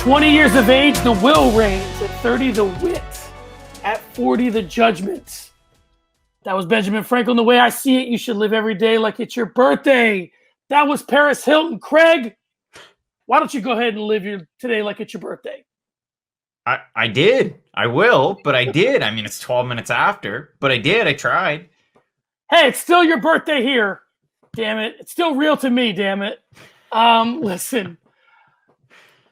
20 years of age, the will reigns. At 30, the wit. At 40, the judgment. That was Benjamin Franklin. The way I see it, you should live every day like it's your birthday. That was Paris Hilton. Craig, why don't you go ahead and live today like it's your birthday? I did. I will, but I did. I mean, it's 12 minutes after, but I did. I tried. Hey, it's still your birthday here. Damn it. It's still real to me, damn it. Listen.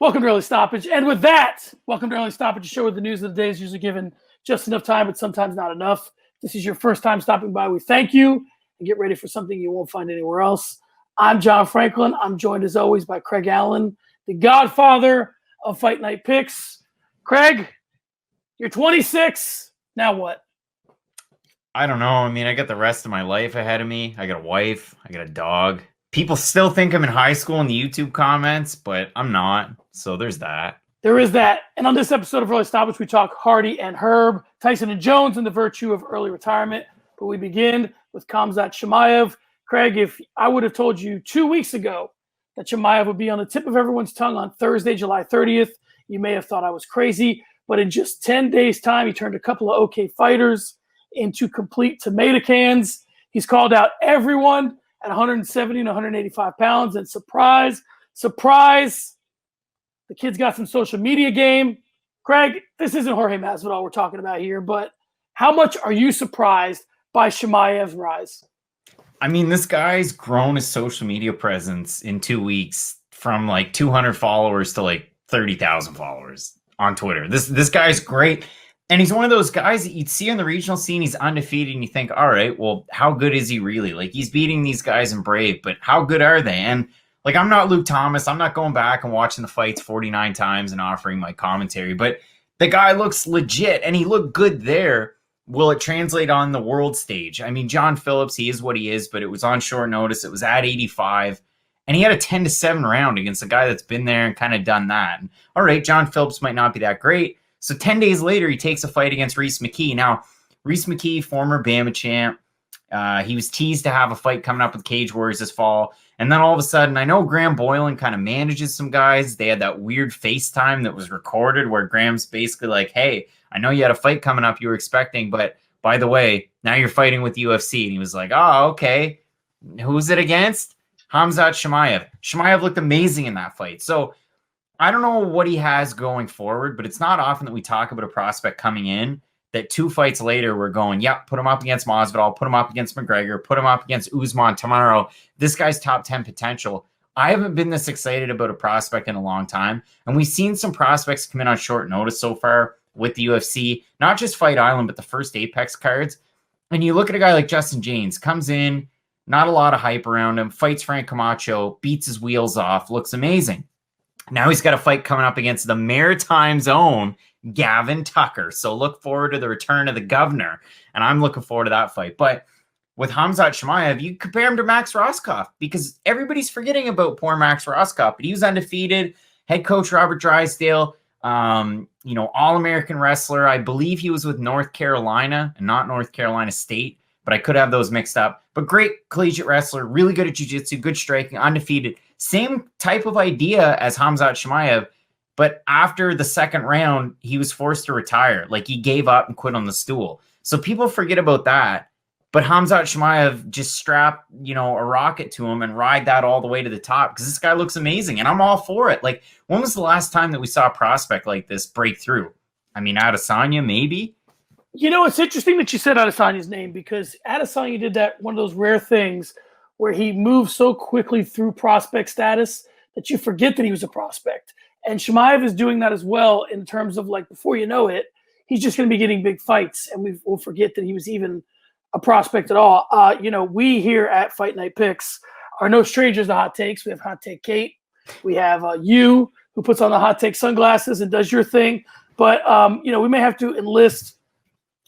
Welcome to Early Stoppage. And with that, welcome to Early Stoppage, a show where the news of the day is usually given just enough time, but sometimes not enough. This is your first time stopping by. We thank you and get ready for something you won't find anywhere else. I'm John Franklin. I'm joined as always by Craig Allen, the godfather of Fight Night Picks. Craig, you're 26. Now what? I don't know. I mean, I got the rest of my life ahead of me. I got a wife. I got a dog. People still think I'm in high school in the YouTube comments, but I'm not. So there's that. There is that. And on this episode of Early Stoppage, we talk Hardy and Herb, Tyson and Jones, and the virtue of early retirement. But we begin with Khamzat Chimaev. Craig, if I would have told you 2 weeks ago that Chimaev would be on the tip of everyone's tongue on Thursday, July 30th, you may have thought I was crazy. But in just 10 days' time, he turned a couple of okay fighters into complete tomato cans. He's called out everyone at 170 and 185 pounds. And surprise, surprise, the kid's got some social media game. Craig, this isn't Jorge Masvidal we're talking about here, but how much are you surprised by Chimaev's rise? I mean, this guy's grown his social media presence in 2 weeks from like 200 followers to like 30,000 followers on Twitter. This guy's great. And he's one of those guys that you'd see on the regional scene. He's undefeated and you think, all right, well, how good is he really? Like, he's beating these guys in Brave, but how good are they? And like, I'm not Luke Thomas. I'm not going back and watching the fights 49 times and offering my commentary, but the guy looks legit and he looked good there. Will it translate on the world stage? I mean, John Phillips, he is what he is, but it was on short notice. It was at 85 and he had a 10-7 round against a guy that's been there and kind of done that. And, all right, John Phillips might not be that great. So 10 days later, he takes a fight against Reese McKee. Now, Reese McKee, former Bama champ, he was teased to have a fight coming up with Cage Warriors this fall. And then all of a sudden, I know Graham Boylan kind of manages some guys. They had that weird FaceTime that was recorded where Graham's basically like, hey, I know you had a fight coming up you were expecting, but by the way, now you're fighting with the UFC. And he was like, oh, okay. Who's it against? Khamzat Chimaev. Chimaev looked amazing in that fight. So I don't know what he has going forward, but it's not often that we talk about a prospect coming in that 2 fights later we're going, yeah, put him up against Masvidal, put him up against McGregor, put him up against Usman tomorrow. This guy's top 10 potential. I haven't been this excited about a prospect in a long time. And we've seen some prospects come in on short notice so far with the UFC, not just Fight Island, but the first Apex cards. And you look at a guy like Justin James, comes in, not a lot of hype around him, fights Frank Camacho, beats his wheels off, looks amazing. Now he's got a fight coming up against the Maritime's own Gavin Tucker. So look forward to the return of the governor. And I'm looking forward to that fight. But with Khamzat Chimaev, you compare him to Max Roscoff because everybody's forgetting about poor Max Roscoff. But he was undefeated. Head coach Robert Drysdale, All-American wrestler. I believe he was with North Carolina and not North Carolina State. But I could have those mixed up. But great collegiate wrestler, really good at jiu-jitsu, good striking, undefeated. Same type of idea as Khamzat Chimaev, but after the second round, he was forced to retire. Like, he gave up and quit on the stool. So people forget about that. But Khamzat Chimaev just strap, a rocket to him and ride that all the way to the top because this guy looks amazing, and I'm all for it. Like, when was the last time that we saw a prospect like this break through? I mean, Adesanya, maybe? It's interesting that you said Adesanya's name because Adesanya did that, one of those rare things where he moved so quickly through prospect status that you forget that he was a prospect. And Chimaev is doing that as well in terms of, like, before you know it, he's just going to be getting big fights, and we'll forget that he was even a prospect at all. We here at Fight Night Picks are no strangers to hot takes. We have Hot Take Kate. We have you, who puts on the hot take sunglasses and does your thing. But, we may have to enlist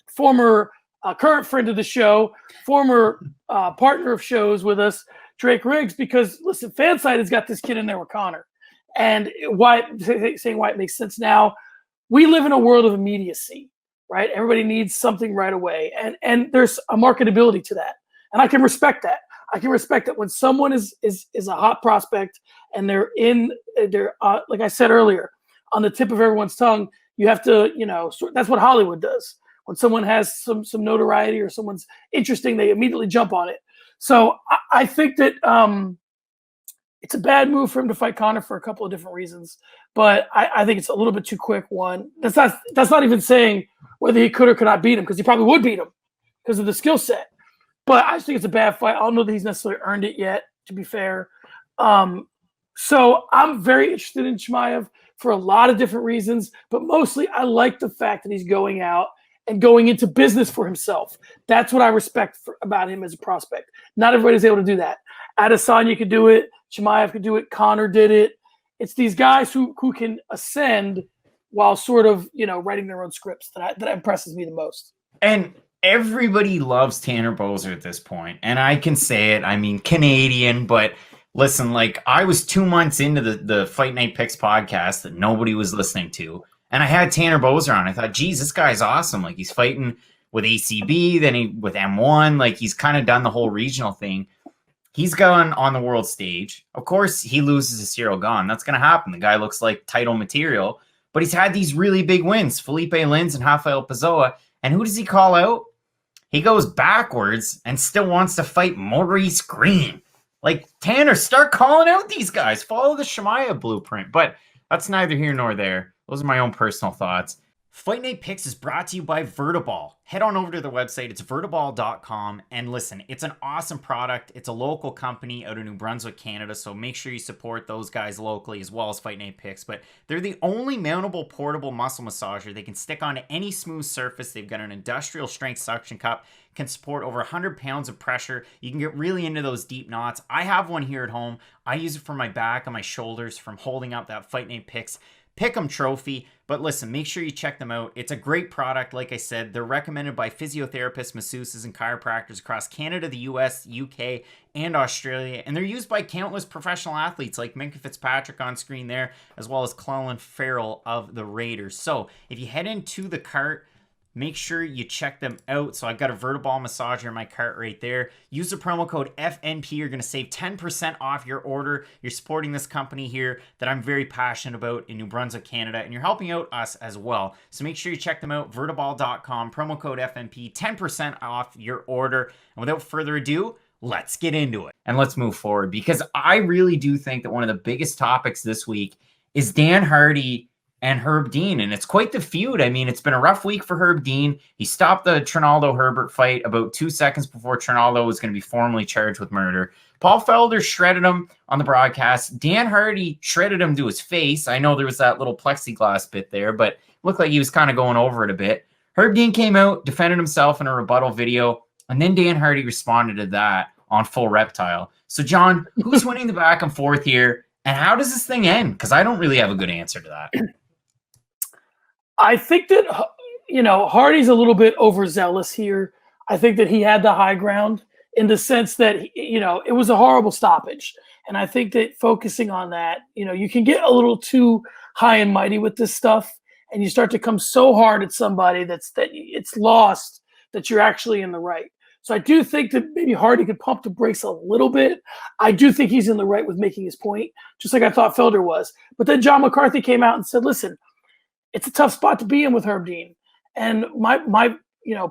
former current friend of the show, former partner of shows with us, Drake Riggs, because, listen, Fanside has got this kid in there with Connor. And saying why it makes sense now, we live in a world of immediacy, right? Everybody needs something right away. And there's a marketability to that. And I can respect that. I can respect that when someone is a hot prospect and they're like I said earlier, on the tip of everyone's tongue. You have to, that's what Hollywood does. When someone has some notoriety or someone's interesting, they immediately jump on it. So I think that it's a bad move for him to fight Conor for a couple of different reasons. But I think it's a little bit too quick. One, that's not even saying whether he could or could not beat him, because he probably would beat him because of the skill set. But I just think it's a bad fight. I don't know that he's necessarily earned it yet, to be fair. So I'm very interested in Chimaev for a lot of different reasons, but mostly I like the fact that he's going out and going into business for himself. That's what I respect about him as a prospect. Not everybody's able to do that. Adesanya could do it. Chimaev could do it. Conor did it. It's these guys who can ascend while sort of, writing their own scripts that impresses me the most. And everybody loves Tanner Boser at this point. And I can say it. I mean, Canadian, but listen, like I was 2 months into the Fight Night Picks podcast that nobody was listening to. And I had Tanner Boser on. I thought, geez, this guy's awesome. Like he's fighting with ACB, then with M1. Like he's kind of done the whole regional thing. He's gone on the world stage. Of course, he loses to Cyril Gahn. That's going to happen. The guy looks like title material. But he's had these really big wins. Felipe Lins and Rafael Pessoa. And who does he call out? He goes backwards and still wants to fight Maurice Green. Like, Tanner, start calling out these guys. Follow the Chimaev blueprint. But that's neither here nor there. Those are my own personal thoughts. Fight Night Picks is brought to you by Vertiball. Head on over to their website. It's vertiball.com. And listen, it's an awesome product. It's a local company out of New Brunswick, Canada. So make sure you support those guys locally as well as Fight Night Picks. But they're the only mountable portable muscle massager. They can stick onto any smooth surface. They've got an industrial strength suction cup. Can support over 100 pounds of pressure. You can get really into those deep knots. I have one here at home. I use it for my back and my shoulders from holding up that Fight Night Picks Pick'em trophy. But listen, make sure you check them out. It's a great product. Like I said, they're recommended by physiotherapists, masseuses, and chiropractors across Canada, the US, UK, and Australia. And they're used by countless professional athletes like Minka Fitzpatrick on screen there, as well as Clellan Farrell of the Raiders. So if you head into the cart, make sure you check them out. So I've got a Vertiball massager in my cart right there. Use the promo code FNP. You're going to save 10% off your order. You're supporting this company here that I'm very passionate about in New Brunswick, Canada, and you're helping out us as well. So make sure you check them out, vertiball.com, promo code FNP, 10% off your order. And without further ado, let's get into it. And let's move forward, because I really do think that one of the biggest topics this week is Dan Hardy and Herb Dean, and it's quite the feud. I mean, it's been a rough week for Herb Dean. He stopped the Trinaldo-Herbert fight about 2 seconds before Trinaldo was going to be formally charged with murder. Paul Felder shredded him on the broadcast. Dan Hardy shredded him to his face. I know there was that little plexiglass bit there, but it looked like he was kind of going over it a bit. Herb Dean came out, defended himself in a rebuttal video, and then Dan Hardy responded to that on Full Reptile. So, John, who's winning the back and forth here, and how does this thing end? Because I don't really have a good answer to that. I think that, Hardy's a little bit overzealous here. I think that he had the high ground in the sense that, it was a horrible stoppage. And I think that focusing on that, you can get a little too high and mighty with this stuff, and you start to come so hard at somebody that it's lost that you're actually in the right. So I do think that maybe Hardy could pump the brakes a little bit. I do think he's in the right with making his point, just like I thought Felder was. But then John McCarthy came out and said, listen, it's a tough spot to be in with Herb Dean. And my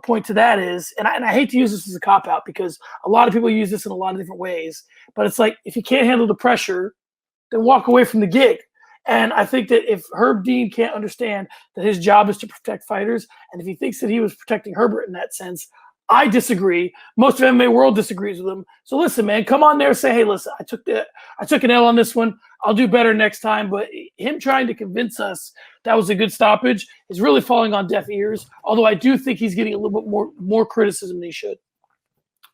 point to that is, and I hate to use this as a cop-out because a lot of people use this in a lot of different ways, but it's like, if you can't handle the pressure, then walk away from the gig. And I think that if Herb Dean can't understand that his job is to protect fighters, and if he thinks that he was protecting Herbert in that sense, I disagree. Most of MMA world disagrees with him. So listen, man, come on there and say, hey, listen, I took an L on this one. I'll do better next time. But him trying to convince us that was a good stoppage is really falling on deaf ears. Although I do think he's getting a little bit more criticism than he should.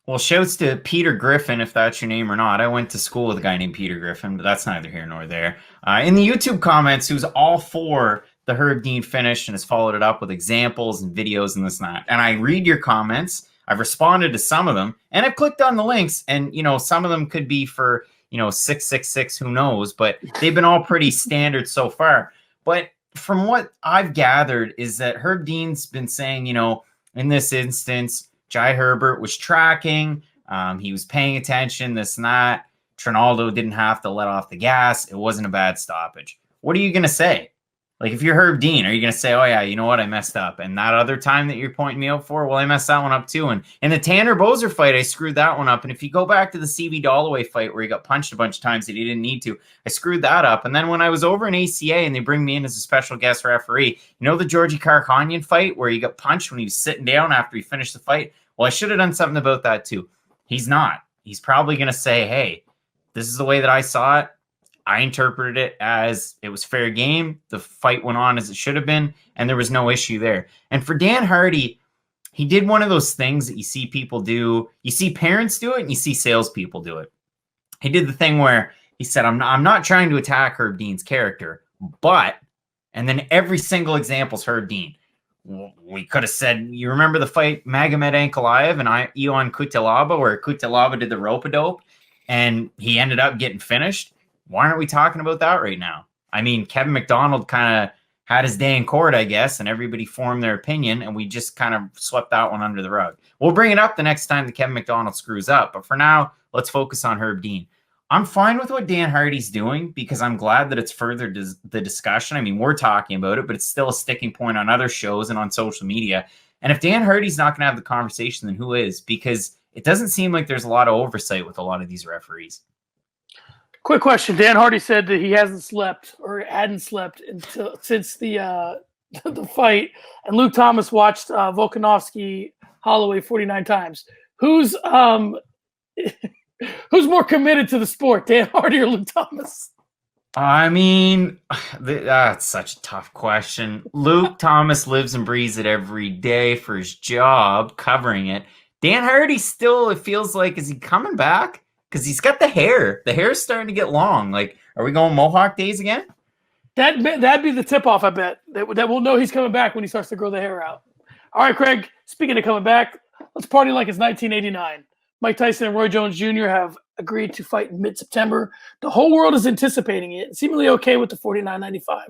Well, shouts to Peter Griffin, if that's your name or not. I went to school with a guy named Peter Griffin, but that's neither here nor there. In the YouTube comments, who's all for the Herb Dean finish and has followed it up with examples and videos and this and that. And I read your comments. I've responded to some of them, and I've clicked on the links, and, some of them could be for, 666, who knows, but they've been all pretty standard so far. But from what I've gathered is that Herb Dean's been saying, in this instance, Jai Herbert was tracking, he was paying attention, this and that. Trinaldo didn't have to let off the gas. It wasn't a bad stoppage. What are you going to say? Like, if you're Herb Dean, are you going to say, oh, yeah, you know what? I messed up. And that other time that you're pointing me out for, well, I messed that one up too. And in the Tanner Bozer fight, I screwed that one up. And if you go back to the CB Holloway fight where he got punched a bunch of times that he didn't need to, I screwed that up. And then when I was over in ACA and they bring me in as a special guest referee, you know the Georgie Karkhanian fight where he got punched when he was sitting down after he finished the fight? Well, I should have done something about that too. He's not. He's probably going to say, hey, this is the way that I saw it. I interpreted it as it was fair game. The fight went on as it should have been, and there was no issue there. And for Dan Hardy, he did one of those things that you see people do. You see parents do it, and you see salespeople do it. He did the thing where he said, I'm not trying to attack Herb Dean's character, but, and then every single example is Herb Dean. We could have said, you remember the fight Magomed Ankalaev and Ion Cutelaba, where Cutelaba did the rope-a-dope, and he ended up getting finished? Why aren't we talking about that right now? I mean, Kevin McDonald kind of had his day in court, I guess, and everybody formed their opinion, and we just kind of swept that one under the rug. We'll bring it up the next time that Kevin McDonald screws up, but for now, let's focus on Herb Dean. I'm fine with what Dan Hardy's doing because I'm glad that it's furthered the discussion. I mean, we're talking about it, but it's still a sticking point on other shows and on social media. And if Dan Hardy's not going to have the conversation, then who is? Because it doesn't seem like there's a lot of oversight with a lot of these referees. Quick question. Dan Hardy said that he hasn't slept or hadn't slept since the fight, and Luke Thomas watched Volkanovski-Holloway 49 times. Who's more committed to the sport, Dan Hardy or Luke Thomas? I mean, that's such a tough question. Luke Thomas lives and breathes it every day for his job, covering it. Dan Hardy still, it feels like, is he coming back? Because he's got the hair. The hair's starting to get long. Like, are we going Mohawk days again? That'd be the tip-off, I bet. That we'll know he's coming back when he starts to grow the hair out. All right, Craig, speaking of coming back, let's party like it's 1989. Mike Tyson and Roy Jones Jr. have agreed to fight in mid-September. The whole world is anticipating it. Seemingly okay with the $49.95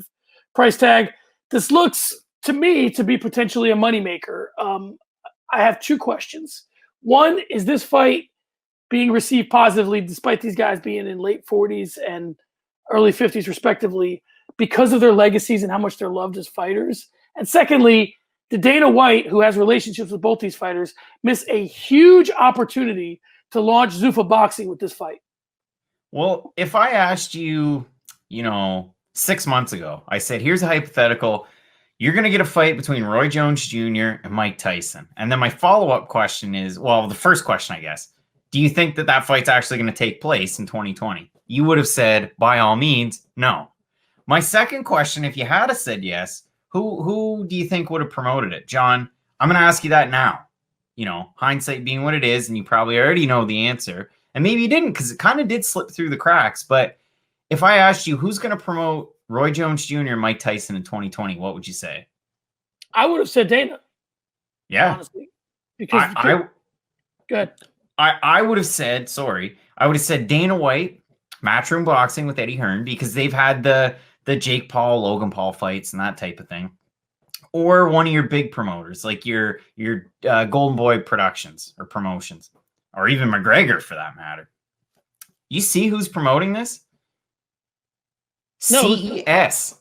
price tag. This looks, to me, to be potentially a moneymaker. I have two questions. One, is this fight being received positively despite these guys being in late 40s and early 50s respectively because of their legacies and how much they're loved as fighters? And secondly, did Dana White, who has relationships with both these fighters, miss a huge opportunity to launch Zuffa boxing with this fight? Well, if I asked you, 6 months ago, I said, here's a hypothetical. You're going to get a fight between Roy Jones Jr. and Mike Tyson. And then my follow-up question is, well, the first question, I guess, do you think that fight's actually going to take place in 2020? You would have said, by all means, no. My second question, if you had said yes, who do you think would have promoted it? John, I'm going to ask you that now. Hindsight being what it is, and you probably already know the answer. And maybe you didn't because it kind of did slip through the cracks. But if I asked you who's going to promote Roy Jones Jr. and Mike Tyson in 2020, what would you say? I would have said Dana. Yeah. Honestly. Because good. I would have said, Dana White, Matchroom Boxing with Eddie Hearn, because they've had the Jake Paul, Logan Paul fights and that type of thing. Or one of your big promoters, like your Golden Boy Productions or Promotions, or even McGregor for that matter. You see who's promoting this? No,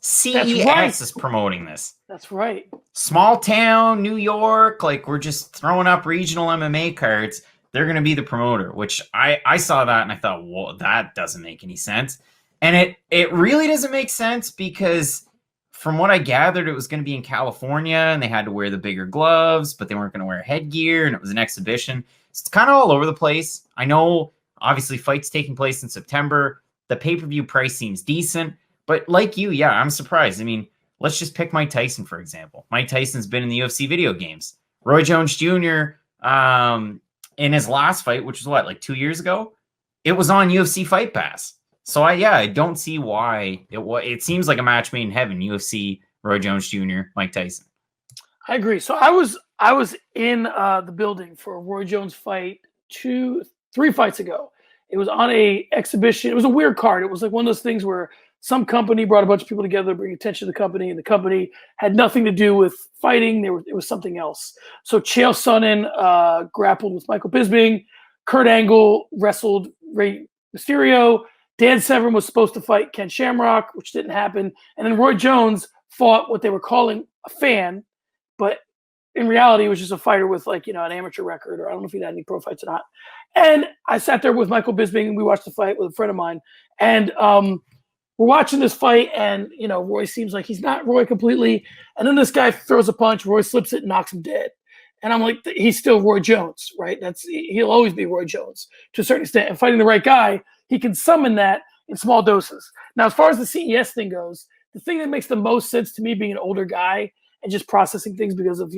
CES is promoting this. That's right. Small town, New York, like we're just throwing up regional MMA cards. They're going to be the promoter, which I saw that and I thought, well, that doesn't make any sense. And it really doesn't make sense because from what I gathered, it was going to be in California and they had to wear the bigger gloves, but they weren't going to wear headgear and it was an exhibition. So it's kind of all over the place. I know, obviously, fights taking place in September. The pay-per-view price seems decent, but like you, yeah, I'm surprised. I mean, let's just pick Mike Tyson, for example. Mike Tyson's been in the UFC video games. Roy Jones Jr., in his last fight, which was like 2 years ago, it was on UFC Fight Pass. So I don't see why it seems like a match made in heaven. UFC, Roy Jones Jr., Mike Tyson. I agree. So I was in the building for a Roy Jones fight 3 fights ago. It was on a exhibition. It was a weird card. It was like one of those things where some company brought a bunch of people together to bring attention to the company, and the company had nothing to do with fighting. It was something else. So Chael Sonnen grappled with Michael Bisping. Kurt Angle wrestled Rey Mysterio. Dan Severn was supposed to fight Ken Shamrock, which didn't happen. And then Roy Jones fought what they were calling a fan, but in reality, it was just a fighter with like, an amateur record, or I don't know if he had any pro fights or not. And I sat there with Michael Bisping and we watched the fight with a friend of mine. And we're watching this fight and, Roy seems like he's not Roy completely. And then this guy throws a punch, Roy slips it and knocks him dead. And I'm like, he's still Roy Jones, right? He'll always be Roy Jones to a certain extent. And fighting the right guy, he can summon that in small doses. Now, as far as the CES thing goes, the thing that makes the most sense to me being an older guy and just processing things because of,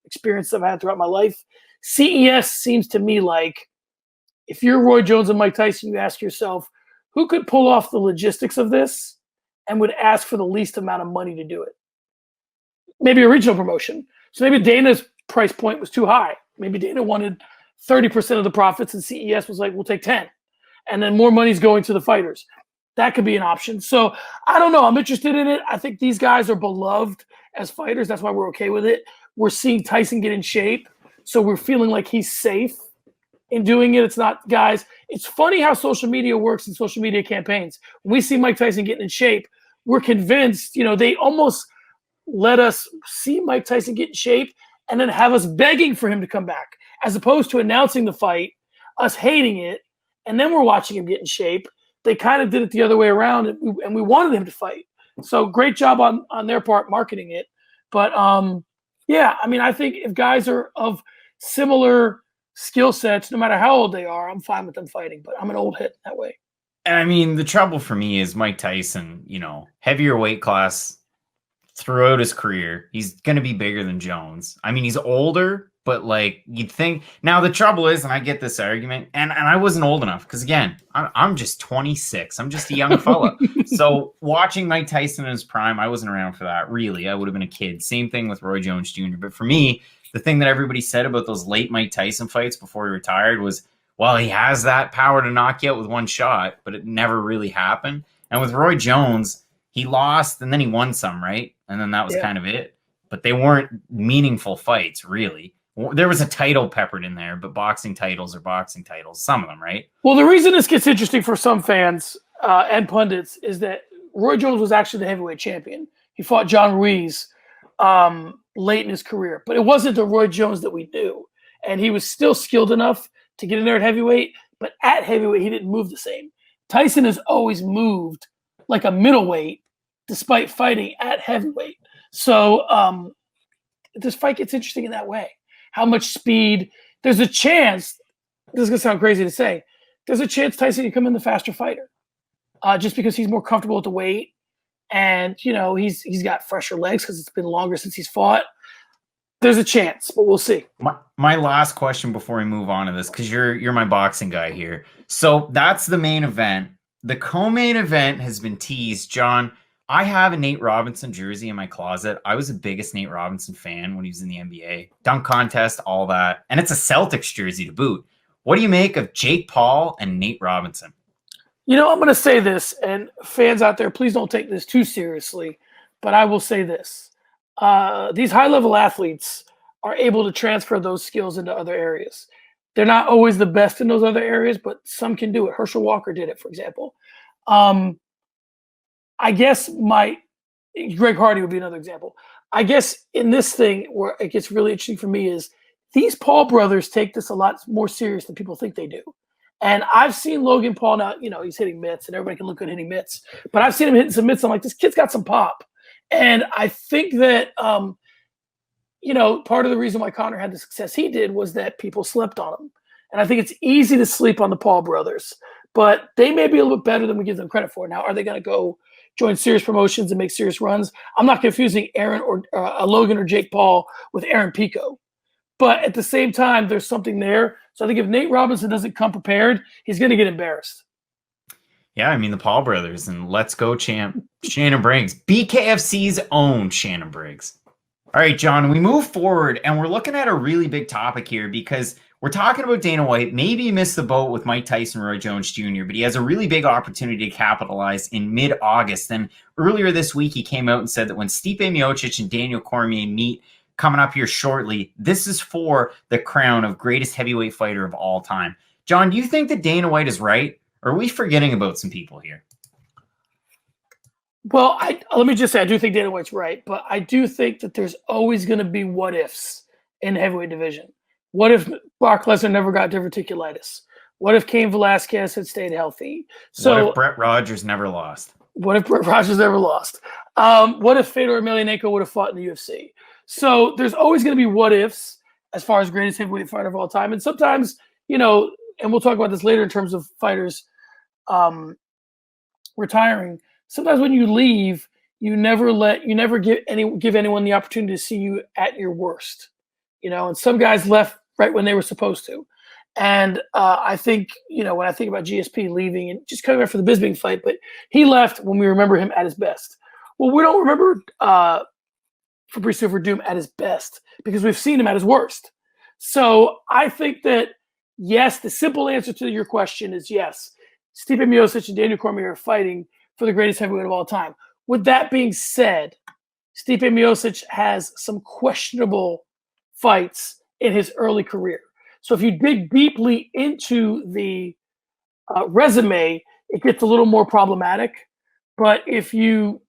experience I've had throughout my life, CES seems to me like if you're Roy Jones and Mike Tyson, you ask yourself, who could pull off the logistics of this and would ask for the least amount of money to do it? Maybe a regional promotion. So maybe Dana's price point was too high. Maybe Dana wanted 30% of the profits and CES was like, we'll take 10. And then more money's going to the fighters. That could be an option. So I don't know. I'm interested in it. I think these guys are beloved as fighters. That's why we're okay with it. We're seeing Tyson get in shape. So we're feeling like he's safe in doing it. It's not, guys, it's funny how social media works in social media campaigns. When we see Mike Tyson getting in shape, we're convinced, they almost let us see Mike Tyson get in shape and then have us begging for him to come back, as opposed to announcing the fight, us hating it, and then we're watching him get in shape. They kind of did it the other way around, and we wanted him to fight. So great job on their part marketing it. But, yeah, I mean, I think if guys are of similar skill sets, no matter how old they are, I'm fine with them fighting. But I'm an old head that way. And I mean, the trouble for me is Mike Tyson, heavier weight class throughout his career. He's going to be bigger than Jones. I mean, he's older, but like you'd think. Now, the trouble is, and I get this argument, and I wasn't old enough because, again, I'm just 26. I'm just a young fella. So watching Mike Tyson in his prime, I wasn't around for that, really. I would have been a kid. Same thing with Roy Jones Jr. But for me, the thing that everybody said about those late Mike Tyson fights before he retired was, well, he has that power to knock you out with one shot, but it never really happened. And with Roy Jones, he lost and then he won some, right? And then that was kind of it. But they weren't meaningful fights, really. There was a title peppered in there, but boxing titles are boxing titles. Some of them, right? Well, the reason this gets interesting for some fans and pundits is that Roy Jones was actually the heavyweight champion. He fought John Ruiz late in his career, but it wasn't the Roy Jones that we knew. And he was still skilled enough to get in there at heavyweight, but at heavyweight, he didn't move the same. Tyson has always moved like a middleweight despite fighting at heavyweight. So this fight gets interesting in that way. How much speed? There's a chance, this is going to sound crazy to say, there's a chance Tyson can come in the faster fighter just because he's more comfortable with the weight. And, he's got fresher legs because it's been longer since he's fought. There's a chance, but we'll see. My last question before we move on to this, because you're my boxing guy here. So that's the main event. The co-main event has been teased. John, I have a Nate Robinson jersey in my closet. I was the biggest Nate Robinson fan when he was in the NBA. Dunk contest, all that. And it's a Celtics jersey to boot. What do you make of Jake Paul and Nate Robinson? I'm going to say this, and fans out there, please don't take this too seriously, but I will say this. These high-level athletes are able to transfer those skills into other areas. They're not always the best in those other areas, but some can do it. Herschel Walker did it, for example. I guess Greg Hardy would be another example. I guess in this thing where it gets really interesting for me is these Paul brothers take this a lot more serious than people think they do. And I've seen Logan Paul now, he's hitting mitts and everybody can look good hitting mitts, but I've seen him hitting some mitts. I'm like, this kid's got some pop. And I think that, part of the reason why Conor had the success he did was that people slept on him. And I think it's easy to sleep on the Paul brothers, but they may be a little bit better than we give them credit for. Now, are they going to go join serious promotions and make serious runs? I'm not confusing Aaron or Logan or Jake Paul with Aaron Pico. But at the same time, there's something there. So I think if Nate Robinson doesn't come prepared, he's going to get embarrassed. Yeah, I mean, the Paul brothers and Let's Go champ Shannon Briggs. BKFC's own Shannon Briggs. All right, John, we move forward, and we're looking at a really big topic here because we're talking about Dana White. Maybe he missed the boat with Mike Tyson, Roy Jones Jr., but he has a really big opportunity to capitalize in mid-August. And earlier this week, he came out and said that when Stipe Miocic and Daniel Cormier meet coming up here shortly, this is for the crown of greatest heavyweight fighter of all time. John, do you think that Dana White is right, or are we forgetting about some people here? Well, let me just say, I do think Dana White's right, but I do think that there's always going to be what ifs in the heavyweight division. What if Brock Lesnar never got diverticulitis? What if Cain Velasquez had stayed healthy? So what So if Brett Rogers never lost? what if Brett Rogers never lost? What if Fedor Emelianenko would have fought in the UFC? So there's always going to be what ifs as far as greatest heavyweight fighter of all time. And sometimes, and we'll talk about this later in terms of fighters retiring. Sometimes when you leave, you never give anyone the opportunity to see you at your worst. And some guys left right when they were supposed to. And I think, when I think about GSP leaving and just coming back for the Bisping fight, but he left when we remember him at his best. Well, we don't remember Fabricio Verdum at his best because we've seen him at his worst. So I think that, yes, the simple answer to your question is yes. Stipe Miocic and Daniel Cormier are fighting for the greatest heavyweight of all time. With that being said, Stipe Miocic has some questionable fights in his early career. So if you dig deeply into the resume, it gets a little more problematic. But if you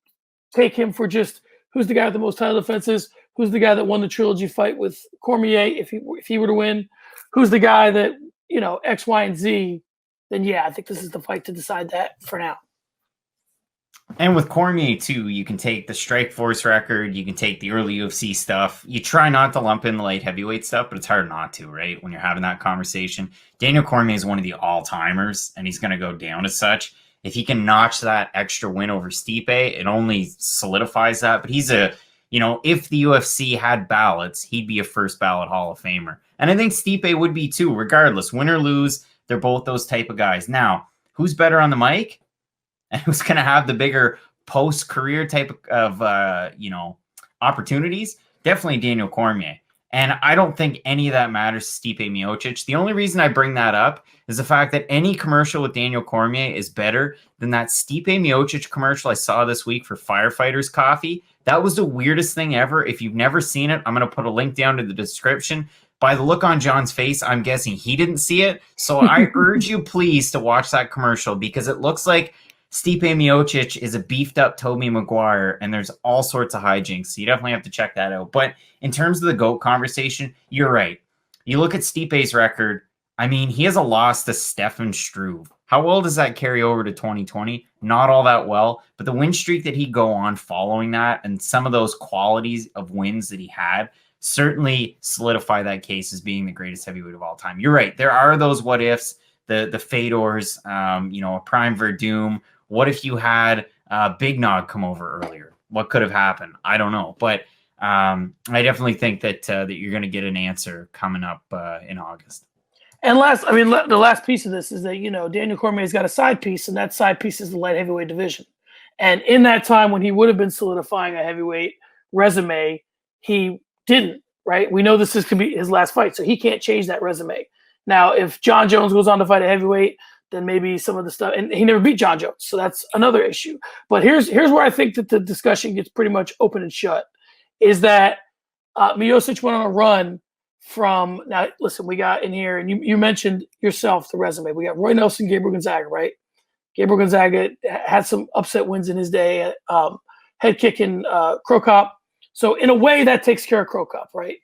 take him for just who's the guy with the most title defenses, who's the guy that won the trilogy fight with Cormier if he were to win, who's the guy that, X, Y, and Z, then yeah, I think this is the fight to decide that for now. And with Cormier, too, you can take the Strikeforce record, you can take the early UFC stuff. You try not to lump in the light heavyweight stuff, but it's hard not to, right, when you're having that conversation. Daniel Cormier is one of the all-timers, and he's going to go down as such. If he can notch that extra win over Stipe, it only solidifies that. But he's if the UFC had ballots, he'd be a first ballot Hall of Famer. And I think Stipe would be, too, regardless. Win or lose, they're both those type of guys. Now, who's better on the mic? And who's going to have the bigger post-career type of, opportunities? Definitely Daniel Cormier. And I don't think any of that matters to Stipe Miocic. The only reason I bring that up is the fact that any commercial with Daniel Cormier is better than that Stipe Miocic commercial I saw this week for Firefighters Coffee. That was the weirdest thing ever. If you've never seen it, I'm going to put a link down to the description. By the look on John's face, I'm guessing he didn't see it. So I urge you, please, to watch that commercial because it looks like Stipe Miocic is a beefed up Tobey Maguire, and there's all sorts of hijinks. So you definitely have to check that out. But in terms of the GOAT conversation, you're right. You look at Stipe's record. I mean, he has a loss to Stefan Struve. How well does that carry over to 2020? Not all that well. But the win streak that he'd go on following that and some of those qualities of wins that he had certainly solidify that case as being the greatest heavyweight of all time. You're right. There are those what ifs, the Fedors, a prime Verdum. What if you had Big Nog come over earlier? What could have happened? I don't know. But I definitely think that you're going to get an answer coming up in August. And the last piece of this is that, Daniel Cormier's got a side piece, and that side piece is the light heavyweight division. And in that time when he would have been solidifying a heavyweight resume, he didn't, right? We know this could be his last fight, so he can't change that resume. Now, if John Jones goes on to fight a heavyweight, then maybe some of the stuff, and he never beat John Jones, so that's another issue. But here's where I think that the discussion gets pretty much open and shut, is that Miocic went on a run from, now listen, we got in here, and you mentioned yourself the resume. We got Roy Nelson, Gabriel Gonzaga, right? Gabriel Gonzaga had some upset wins in his day, head kicking Crow Cop. So in a way, that takes care of Crow Cop, right?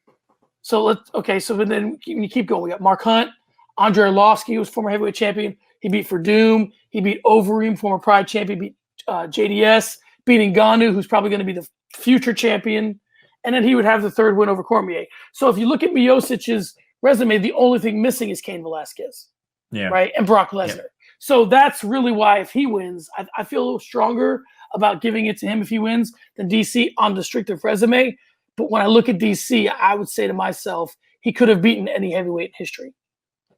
So then you keep going. We got Mark Hunt, Andrei Arlovsky, who was former heavyweight champion. He beat Verdum. He beat Overeem, former Pride champion. Beat JDS, beating Ngannou, who's probably going to be the future champion. And then he would have the third win over Cormier. So if you look at Miocic's resume, the only thing missing is Cain Velasquez, right? And Brock Lesnar. Yeah. So that's really why if he wins, I feel a little stronger about giving it to him if he wins than DC on the stricter resume. But when I look at DC, I would say to myself, he could have beaten any heavyweight in history.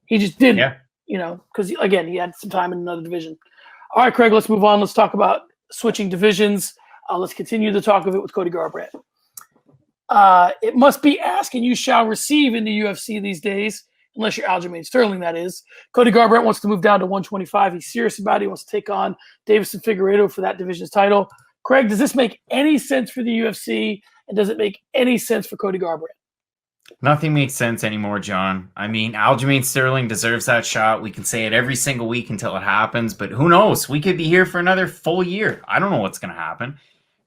He just didn't. Yeah. Because, again, he had some time in another division. All right, Craig, let's move on. Let's talk about switching divisions. Let's continue the talk of it with Cody Garbrandt. It must be asked, and you shall receive in the UFC these days, unless you're Aljamain Sterling, that is. Cody Garbrandt wants to move down to 125. He's serious about it. He wants to take on Davison Figueiredo for that division's title. Craig, does this make any sense for the UFC, and does it make any sense for Cody Garbrandt? Nothing makes sense anymore, John. I mean, Aljamain Sterling deserves that shot. We can say it every single week until it happens, but who knows? We could be here for another full year. I don't know what's going to happen.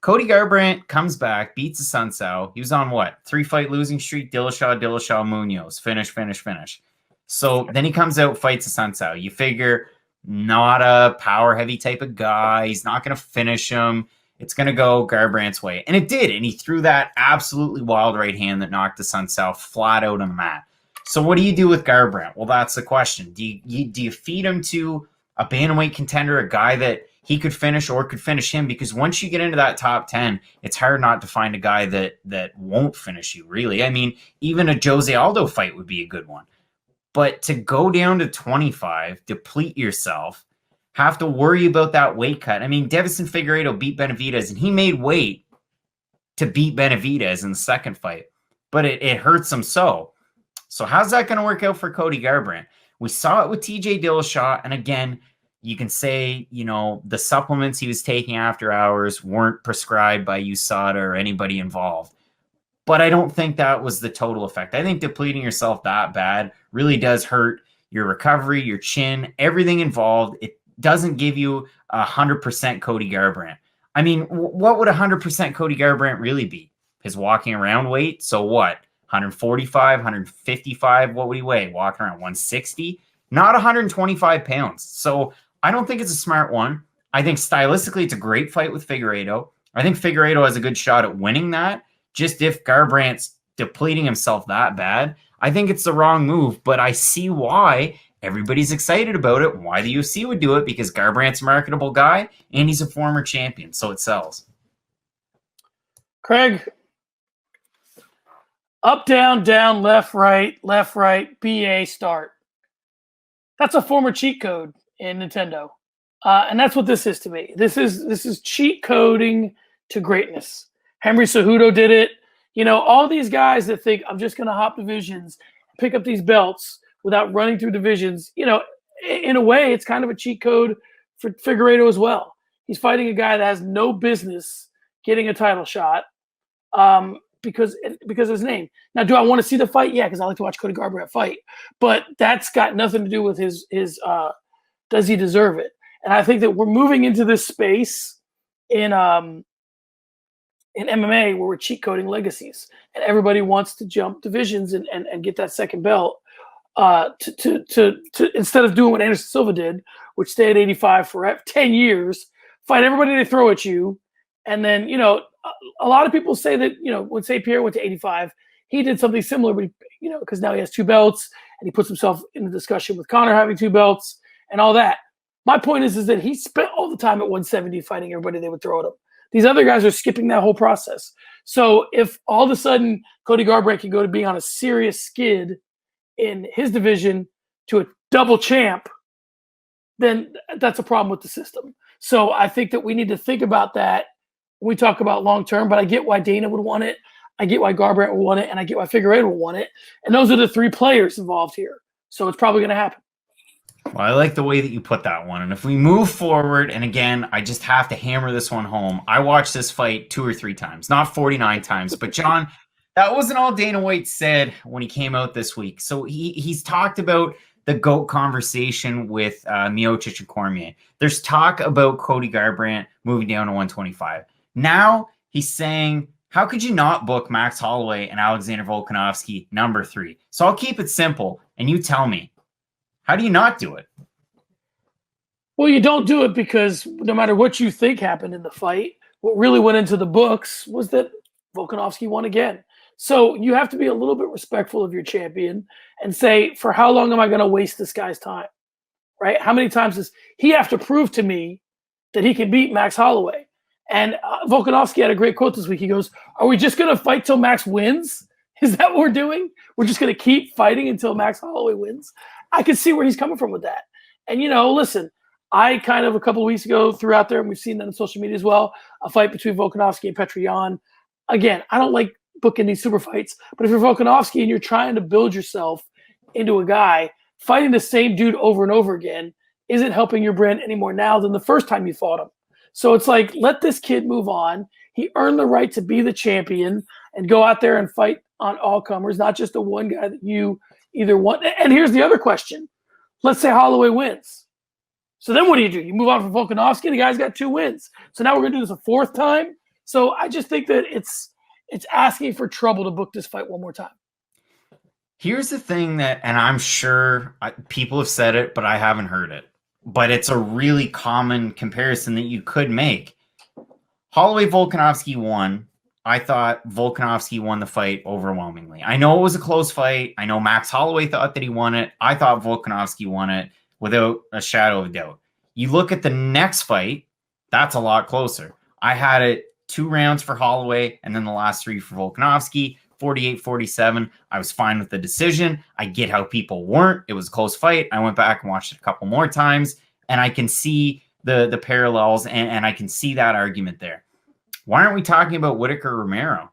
Cody Garbrandt comes back, beats the Sun Tzu. He was on what? 3-fight losing streak, Dillashaw, Munoz. Finish. So then he comes out, fights the Sun Tzu. You figure not a power heavy type of guy. He's not going to finish him. It's going to go Garbrandt's way. And it did. And he threw that absolutely wild right hand that knocked the Sun Tzu flat out on the mat. So what do you do with Garbrandt? Well, that's the question. Do you feed him to a bantamweight contender, a guy that he could finish or could finish him? Because once you get into that top 10, it's hard not to find a guy that won't finish you, really. I mean, even a Jose Aldo fight would be a good one. But to go down to 25, deplete yourself, have to worry about that weight cut. I mean, Deiveson Figueiredo beat Benavidez, and he made weight to beat Benavidez in the second fight. But it hurts him so. So how's that going to work out for Cody Garbrandt? We saw it with TJ Dillashaw, and again, you can say, the supplements he was taking after hours weren't prescribed by USADA or anybody involved. But I don't think that was the total effect. I think depleting yourself that bad really does hurt your recovery, your chin, everything involved. It doesn't give you 100% Cody Garbrandt. I mean, what would 100% Cody Garbrandt really be? His walking around weight? So what? 145, 155? What would he weigh? Walking around 160? Not 125 pounds. So I don't think it's a smart one. I think stylistically it's a great fight with Figueiredo. I think Figueiredo has a good shot at winning that. Just if Garbrandt's depleting himself that bad, I think it's the wrong move, but I see why everybody's excited about it, why the UFC would do it, because Garbrandt's a marketable guy and he's a former champion, so it sells. Craig, up, down, left, right, BA, start. That's a former cheat code in Nintendo. And that's what this is to me. This is cheat coding to greatness. Henry Cejudo did it. All these guys that think I'm just going to hop divisions, pick up these belts without running through divisions, in a way, it's kind of a cheat code for Figueiredo as well. He's fighting a guy that has no business getting a title shot because of his name. Now, do I want to see the fight? Yeah, because I like to watch Cody Garbrandt fight. But that's got nothing to do with his does he deserve it? And I think that we're moving into this space in MMA where we're cheat coding legacies, and everybody wants to jump divisions and get that second belt to instead of doing what Anderson Silva did, which stay at 85 for 10 years, fight everybody they throw at you, and then a lot of people say that when St. Pierre went to 85, he did something similar, but because now he has 2 belts and he puts himself in the discussion with Conor having 2 belts and all that. My point is that he spent all the time at 170 fighting everybody they would throw at him. These other guys are skipping that whole process. So if all of a sudden Cody Garbrandt can go to being on a serious skid in his division to a double champ, then that's a problem with the system. So I think that we need to think about that when we talk about long-term, but I get why Dana would want it. I get why Garbrandt would want it, and I get why Figueiredo would want it. And those are the 3 players involved here. So it's probably going to happen. Well, I like the way that you put that one. And if we move forward, and again, I just have to hammer this one home. I watched this fight 2 or 3 times, not 49 times. But John, that wasn't all Dana White said when he came out this week. So he's talked about the GOAT conversation with Miocic and Cormier. There's talk about Cody Garbrandt moving down to 125. Now he's saying, how could you not book Max Holloway and Alexander Volkanovski number 3? So I'll keep it simple, and you tell me. How do you not do it? Well, you don't do it because no matter what you think happened in the fight, what really went into the books was that Volkanovski won again. So you have to be a little bit respectful of your champion and say, for how long am I going to waste this guy's time? Right? How many times does he have to prove to me that he can beat Max Holloway? And Volkanovski had a great quote this week. He goes, are we just going to fight till Max wins? Is that what we're doing? We're just going to keep fighting until Max Holloway wins? I can see where he's coming from with that. And, listen, I kind of a couple of weeks ago threw out there, and we've seen that on social media as well, a fight between Volkanovski and Petr Yan. Again, I don't like booking these super fights, but if you're Volkanovski and you're trying to build yourself into a guy, fighting the same dude over and over again isn't helping your brand any more now than the first time you fought him. So it's like, let this kid move on. He earned the right to be the champion and go out there and fight on all comers, not just the one guy that you either want. And here's the other question. Let's say Holloway wins. So then what do? You move on from Volkanovski. The guy's got 2 wins. So now we're going to do this a 4th time. So I just think that it's asking for trouble to book this fight one more time. Here's the thing that, and I'm sure people have said it, but I haven't heard it. But it's a really common comparison that you could make. Holloway Volkanovski won. I thought Volkanovski won the fight overwhelmingly. I know it was a close fight. I know Max Holloway thought that he won it. I thought Volkanovski won it without a shadow of doubt. You look at the next fight, that's a lot closer. I had it 2 rounds for Holloway and then the last 3 for Volkanovski, 48-47. I was fine with the decision. I get how people weren't. It was a close fight. I went back and watched it a couple more times, and I can see the parallels, and I can see that argument there. Why aren't we talking about Whittaker Romero?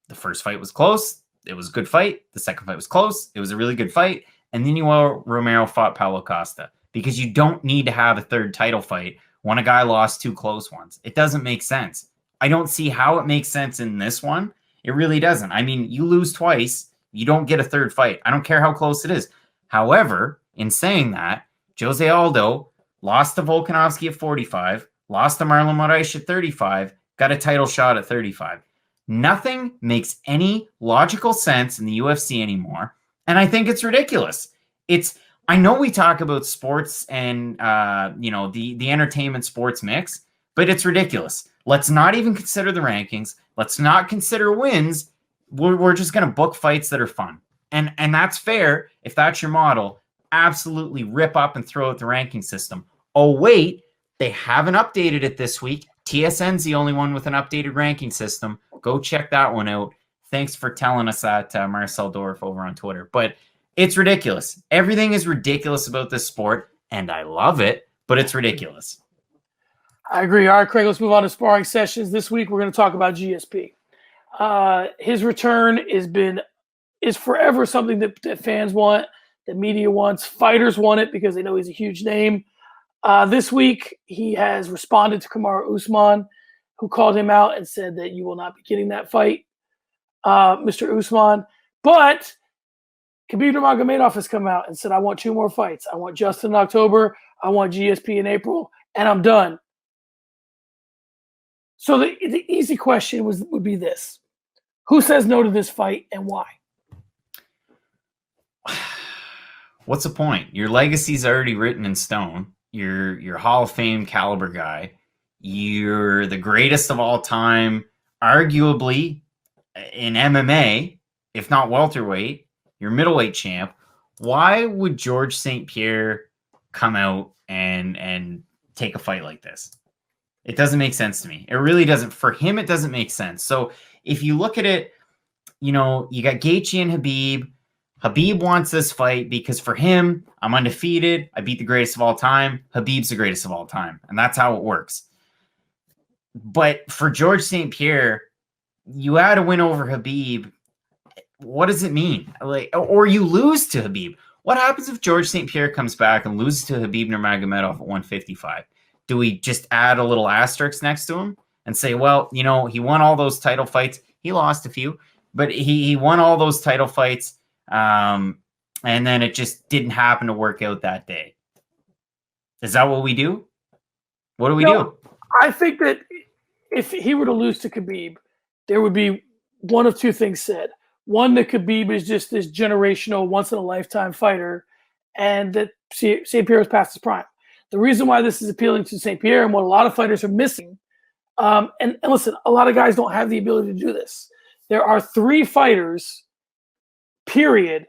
The first fight was close. It was a good fight. The second fight was close. It was a really good fight. And then Romero fought Paulo Costa, because you don't need to have a 3rd title fight when a guy lost 2 close ones. It doesn't make sense. I don't see how it makes sense in this one. It really doesn't. I mean, you lose twice, you don't get a 3rd fight. I don't care how close it is. However, in saying that, Jose Aldo lost to Volkanovski at 45, lost to Marlon Moraes at 35, got a title shot at 35. Nothing makes any logical sense in the UFC anymore, and I think it's ridiculous. I know we talk about sports and the entertainment sports mix, but it's ridiculous. Let's not even consider the rankings. Let's not consider wins. We're just going to book fights that are fun, and that's fair if that's your model. Absolutely rip up and throw out the ranking system. Oh, wait, they haven't updated it this week. TSN's the only one with an updated ranking system. Go check that one out. Thanks for telling us that, Marcel Dorf over on Twitter. But it's ridiculous. Everything is ridiculous about this sport, and I love it, but it's ridiculous. I agree. All right, Craig, let's move on to sparring sessions. This week, we're going to talk about GSP. His return is forever something that fans want, that media wants. Fighters want it because they know he's a huge name. This week, he has responded to Kamaru Usman, who called him out and said that you will not be getting that fight, Mr. Usman. But Khabib Nurmagomedov has come out and said, I want 2 more fights. I want Justin in October. I want GSP in April, and I'm done. So the easy question would be this. Who says no to this fight and why? What's the point? Your legacy's already written in stone. You're Hall of Fame caliber guy. You're the greatest of all time, arguably in MMA, if not welterweight. You're middleweight champ. Why would George St. Pierre come out and take a fight like this? It doesn't make sense to me. It really doesn't. For him, it doesn't make sense. So if you look at it, you got Gaethje and Khabib. Khabib wants this fight because for him, I'm undefeated. I beat the greatest of all time. Khabib's the greatest of all time. And that's how it works. But for George St. Pierre, you had to win over Khabib. What does it mean? Or you lose to Khabib. What happens if George St. Pierre comes back and loses to Khabib Nurmagomedov at 155? Do we just add a little asterisk next to him and say, well, he won all those title fights. He lost a few, but he won all those title fights. And then it just didn't happen to work out that day. Is that what we do? What do we do? I think that if he were to lose to Khabib, there would be one of 2 things said. One, that Khabib is just this generational, once-in-a-lifetime fighter, and that St. Pierre is past his prime. The reason why this is appealing to St. Pierre and what a lot of fighters are missing, and listen, a lot of guys don't have the ability to do this. There are 3 fighters, period,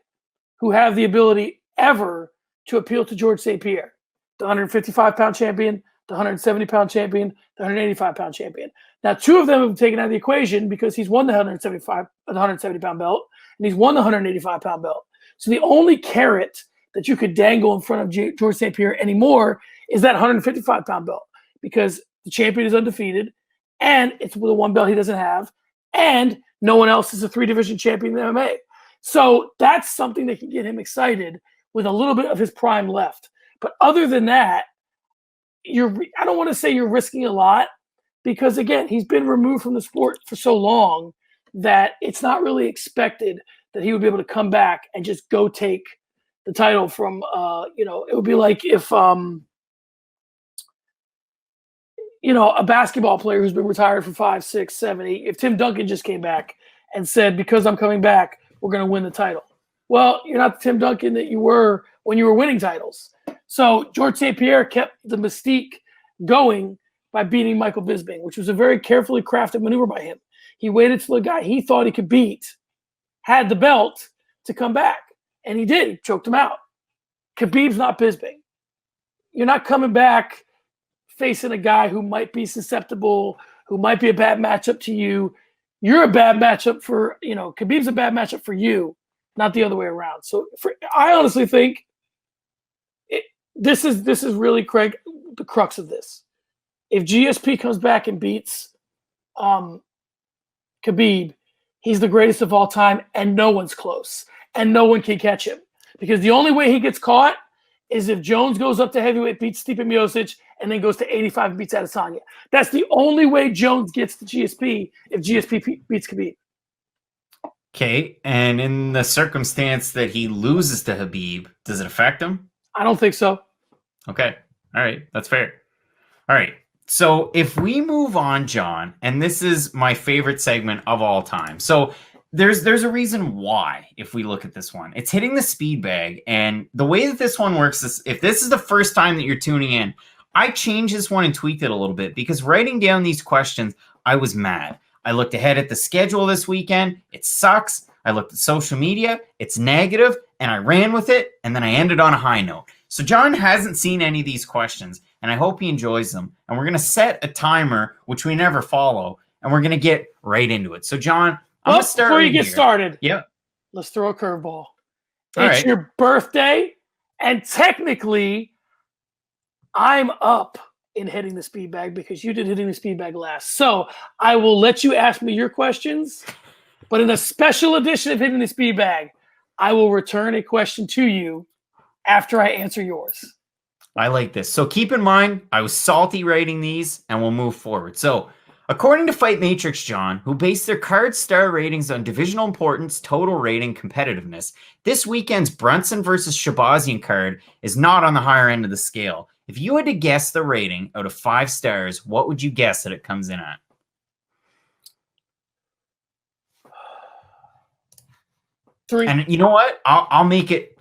who have the ability ever to appeal to George St. Pierre. The 155-pound champion, the 170-pound champion, the 185-pound champion. Now, 2 of them have been taken out of the equation because he's won the 170-pound belt, and he's won the 185-pound belt. So the only carrot that you could dangle in front of George St. Pierre anymore is that 155-pound belt, because the champion is undefeated, and it's the one belt he doesn't have, and no one else is a 3-division champion in MMA. So that's something that can get him excited with a little bit of his prime left. But other than that, I don't want to say you're risking a lot, because, again, he's been removed from the sport for so long that it's not really expected that he would be able to come back and just go take the title from, it would be like if, a basketball player who's been retired for 5, 6, 7, 8, if Tim Duncan just came back and said, because I'm coming back, we're going to win the title. Well, you're not the Tim Duncan that you were when you were winning titles. So George St. Pierre kept the mystique going by beating Michael Bisping, which was a very carefully crafted maneuver by him. He waited till the guy he thought he could beat had the belt to come back. And he did. He choked him out. Khabib's not Bisping. You're not coming back facing a guy who might be susceptible, who might be a bad matchup to you. You're a bad matchup for, Khabib's a bad matchup for you, not the other way around. So I honestly think this is really, Craig, the crux of this. If GSP comes back and beats Khabib, he's the greatest of all time, and no one's close, and no one can catch him. Because the only way he gets caught is if Jones goes up to heavyweight, beats Stipe Miocic, and then goes to 85 and beats Adesanya. That's the only way Jones gets to GSP if GSP beats Khabib. Okay, and in the circumstance that he loses to Khabib, does it affect him? I don't think so. Okay, all right, that's fair. All right, so if we move on, John, and this is my favorite segment of all time. So there's a reason why, if we look at this one. It's hitting the speed bag, and the way that this one works is, if this is the first time that you're tuning in, I changed this one and tweaked it a little bit, because writing down these questions, I was mad. I looked ahead at the schedule this weekend. It sucks. I looked at social media. It's negative, and I ran with it, and then I ended on a high note. So John hasn't seen any of these questions, and I hope he enjoys them. And we're going to set a timer, which we never follow, and we're going to get right into it. So, John, I'm going to start before you get started, let's throw a curveball. It's your birthday, and technically, I'm up in hitting the speed bag because you did hitting the speed bag last. So I will let you ask me your questions, but in a special edition of hitting the speed bag, I will return a question to you after I answer yours. I like this. So keep in mind, I was salty writing these, and we'll move forward. So according to Fight Matrix, John, who based their card star ratings on divisional importance, total rating, competitiveness, this weekend's Brunson versus Shahbazyan card is not on the higher end of the scale. If you had to guess the rating out of 5 stars, what would you guess that it comes in at? 3. And you know what? I'll make it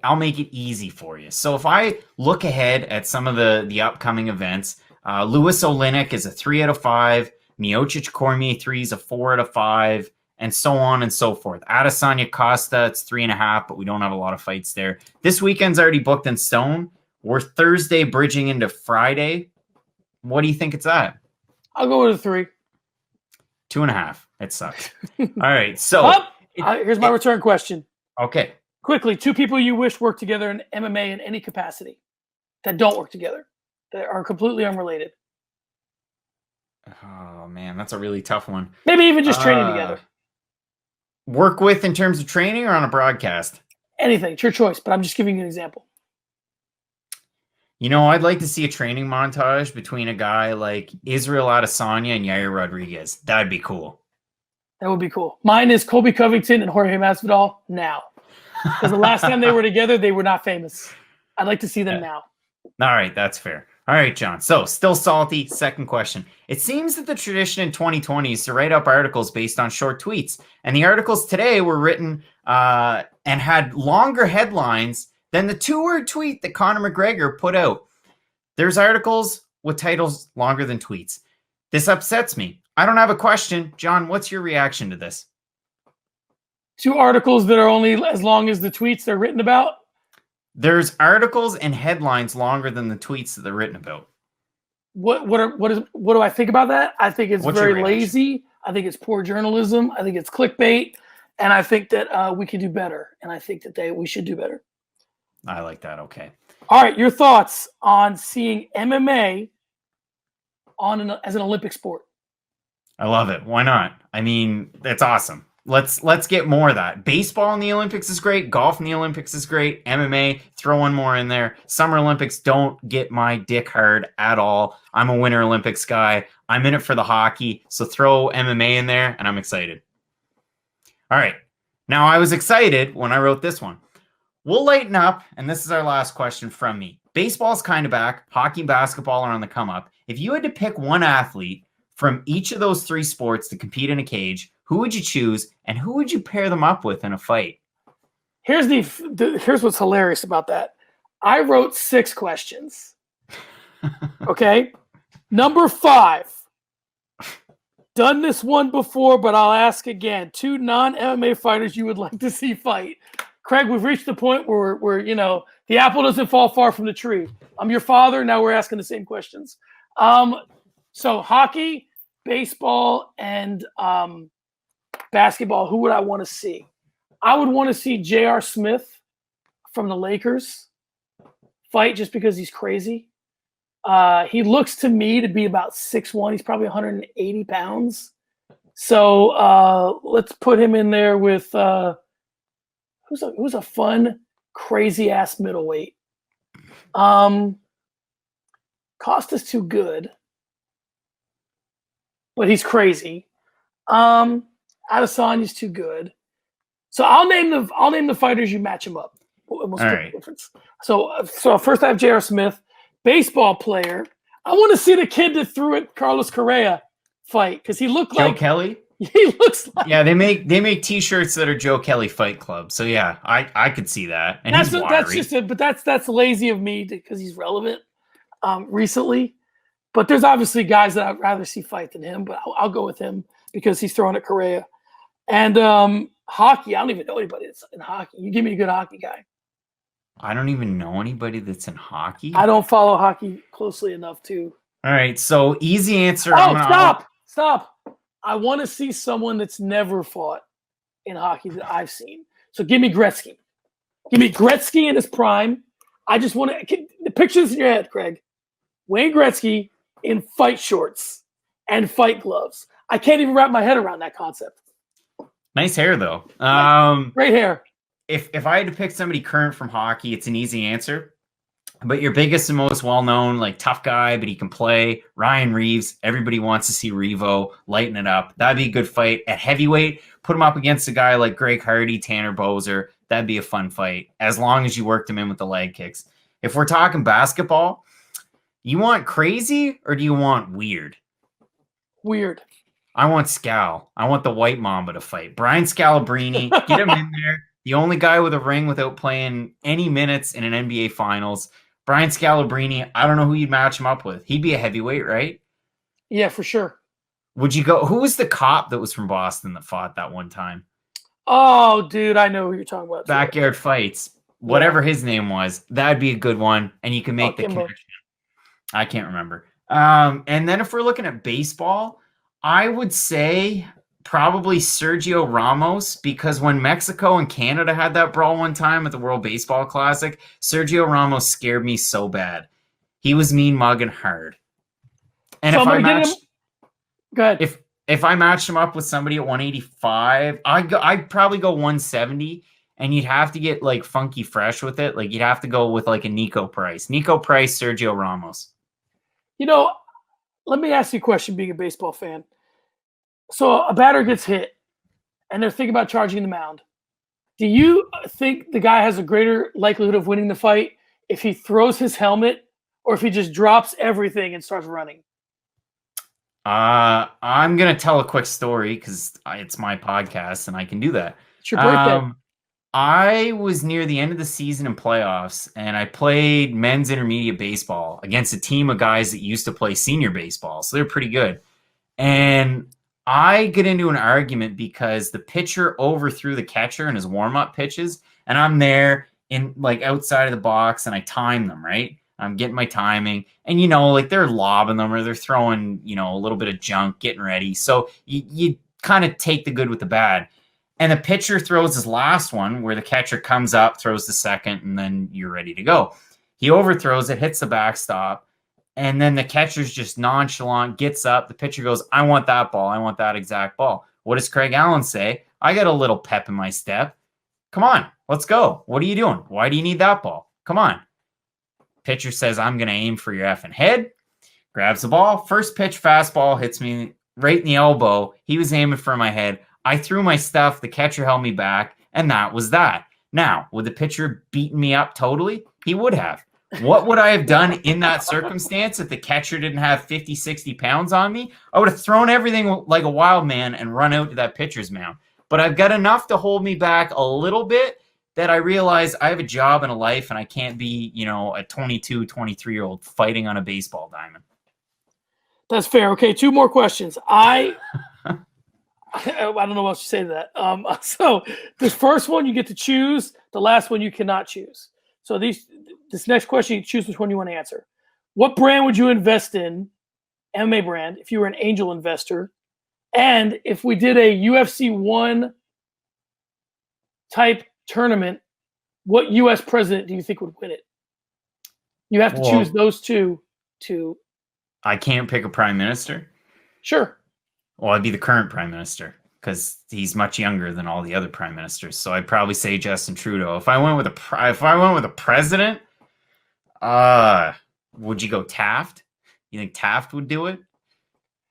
easy for you. So if I look ahead at some of the upcoming events, Lewis Oleinik is a 3 out of 5. Miocic Cormier 3 is a 4 out of 5, and so on and so forth. Adesanya Costa, it's 3.5, but we don't have a lot of fights there. This weekend's already booked in stone. We're Thursday bridging into Friday. What do you think it's at? I'll go with a 3. 2.5. It sucks. All right. So here's my return question. Okay. Quickly, 2 people you wish worked together in MMA in any capacity that don't work together, that are completely unrelated. Oh, man, that's a really tough one. Maybe even just training together. Work with in terms of training or on a broadcast? Anything. It's your choice, but I'm just giving you an example. You know, I'd like to see a training montage between a guy like Israel Adesanya and Yair Rodriguez. That'd be cool. That would be cool. Mine is Colby Covington and Jorge Masvidal now. Because the last time they were together, they were not famous. I'd like to see them now. All right, that's fair. All right, John. So, still salty. Second question. It seems that the tradition in 2020 is to write up articles based on short tweets. And the articles today were written and had longer headlines than the 2-word tweet that Conor McGregor put out. There's articles with titles longer than tweets. This upsets me. I don't have a question. John, what's your reaction to this? 2 articles that are only as long as the tweets they're written about? There's articles and headlines longer than the tweets that they're written about. What do I think about that? I think it's very lazy. I think it's poor journalism. I think it's clickbait. And I think that we can do better. And I think that we should do better. I like that. Okay. All right. Your thoughts on seeing MMA as an Olympic sport? I love it. Why not? I mean, that's awesome. Let's get more of that. Baseball in the Olympics is great. Golf in the Olympics is great. MMA, throw one more in there. Summer Olympics don't get my dick hard at all. I'm a Winter Olympics guy. I'm in it for the hockey. So throw MMA in there, and I'm excited. All right. Now, I was excited when I wrote this one. We'll lighten up, and this is our last question from me. Baseball's kind of back. Hockey and basketball are on the come up. If you had to pick one athlete from each of those three sports to compete in a cage, who would you choose, and who would you pair them up with in a fight? Here's here's what's hilarious about that. I wrote 6 questions. Okay? Number 5. Done this one before, but I'll ask again. 2 non-MMA fighters you would like to see fight. Craig, we've reached the point where the apple doesn't fall far from the tree. I'm your father. Now we're asking the same questions. So hockey, baseball, and basketball, who would I want to see? I would want to see J.R. Smith from the Lakers fight just because he's crazy. He looks to me to be about 6'1". He's probably 180 pounds. So let's put him in there with who's a fun, crazy-ass middleweight. Costa's too good, but he's crazy. Adesanya's too good. So I'll name the fighters. You match them up. We'll split the difference. So first I have J.R. Smith, baseball player. I want to see the kid that threw at Carlos Correa fight because he looked like Joe Kelly. He looks like they make T-shirts that are Joe Kelly Fight Club. So yeah, I could see that. And that's that's lazy of me because he's relevant recently. But there's obviously guys that I'd rather see fight than him. But I'll go with him because he's throwing at Correa. And hockey, I don't even know anybody that's in hockey. You give me a good hockey guy. I don't even know anybody that's in hockey. I don't follow hockey closely enough to. All right, so easy answer. Stop. I want to see someone that's never fought in hockey that I've seen. So give me Gretzky. Give me Gretzky in his prime. I just want to picture this in your head, Craig. Wayne Gretzky in fight shorts and fight gloves. I can't even wrap my head around that concept. Nice hair, though. Great hair. If I had to pick somebody current from hockey, it's an easy answer. But your biggest and most well-known, like tough guy, but he can play, Ryan Reeves. Everybody wants to see Revo lighten it up. That'd be a good fight. At heavyweight, put him up against a guy like Greg Hardy, Tanner Boser. That'd be a fun fight, as long as you worked him in with the leg kicks. If we're talking basketball, you want crazy or do you want weird? Weird. I want Scal. I want the White Mamba to fight. Brian Scalabrine, get him in there. The only guy with a ring without playing any minutes in an NBA Finals. Brian Scalabrine, I don't know who you'd match him up with. He'd be a heavyweight, right? Yeah, for sure. Would you go? Who was the cop that was from Boston that fought that one time? Oh, dude, I know who you're talking about. Backyard Fights. Whatever his name was. That'd be a good one. And you can make the connection. I can't remember. And then if we're looking at baseball, I would say probably Sergio Ramos, because when Mexico and Canada had that brawl one time at the World Baseball Classic, Sergio Ramos scared me so bad. He was mean mugging hard. And so if I matched him up with somebody at 185, I'd probably go 170, and you'd have to get like funky fresh with it. Like you'd have to go with like a Nico Price, Sergio Ramos. Let me ask you a question, being a baseball fan. So a batter gets hit, and they're thinking about charging the mound. Do you think the guy has a greater likelihood of winning the fight if he throws his helmet or if he just drops everything and starts running? I'm going to tell a quick story because it's my podcast and I can do that. It's your birthday. I was near the end of the season in playoffs, and I played men's intermediate baseball against a team of guys that used to play senior baseball. So they're pretty good. And I get into an argument because the pitcher overthrew the catcher in his warm-up pitches, and I'm there in like outside of the box, and I time them, right? I'm getting my timing, and like they're lobbing them or they're throwing, a little bit of junk, getting ready. So you kind of take the good with the bad. And the pitcher throws his last one where the catcher comes up, throws the second, and then you're ready to go. He overthrows it, hits the backstop. And then the catcher's just nonchalant, gets up. The pitcher goes, I want that ball. I want that exact ball. What does Craig Allen say? I got a little pep in my step. Come on, let's go. What are you doing? Why do you need that ball? Come on. Pitcher says, I'm going to aim for your effing head. Grabs the ball. First pitch fastball hits me right in the elbow. He was aiming for my head. I threw my stuff. The catcher held me back, and that was that. Now, would the pitcher beaten me up totally? He would have. What would I have done in that circumstance if the catcher didn't have 50, 60 pounds on me? I would have thrown everything like a wild man and run out to that pitcher's mound. But I've got enough to hold me back a little bit that I realize I have a job and a life, and I can't be, a 22, 23-year-old fighting on a baseball diamond. That's fair. Okay, 2 more questions. I don't know what else to say to that. So this first one you get to choose. The last one you cannot choose. So this next question, you choose which one you want to answer. What brand would you invest in, MMA brand, if you were an angel investor? And if we did a UFC 1 type tournament, what U.S. president do you think would win it? You have to choose those two to... I can't pick a prime minister? Sure. Well, I'd be the current prime minister because he's much younger than all the other prime ministers. So I'd probably say Justin Trudeau. If I went with a president, would you go Taft? You think Taft would do it?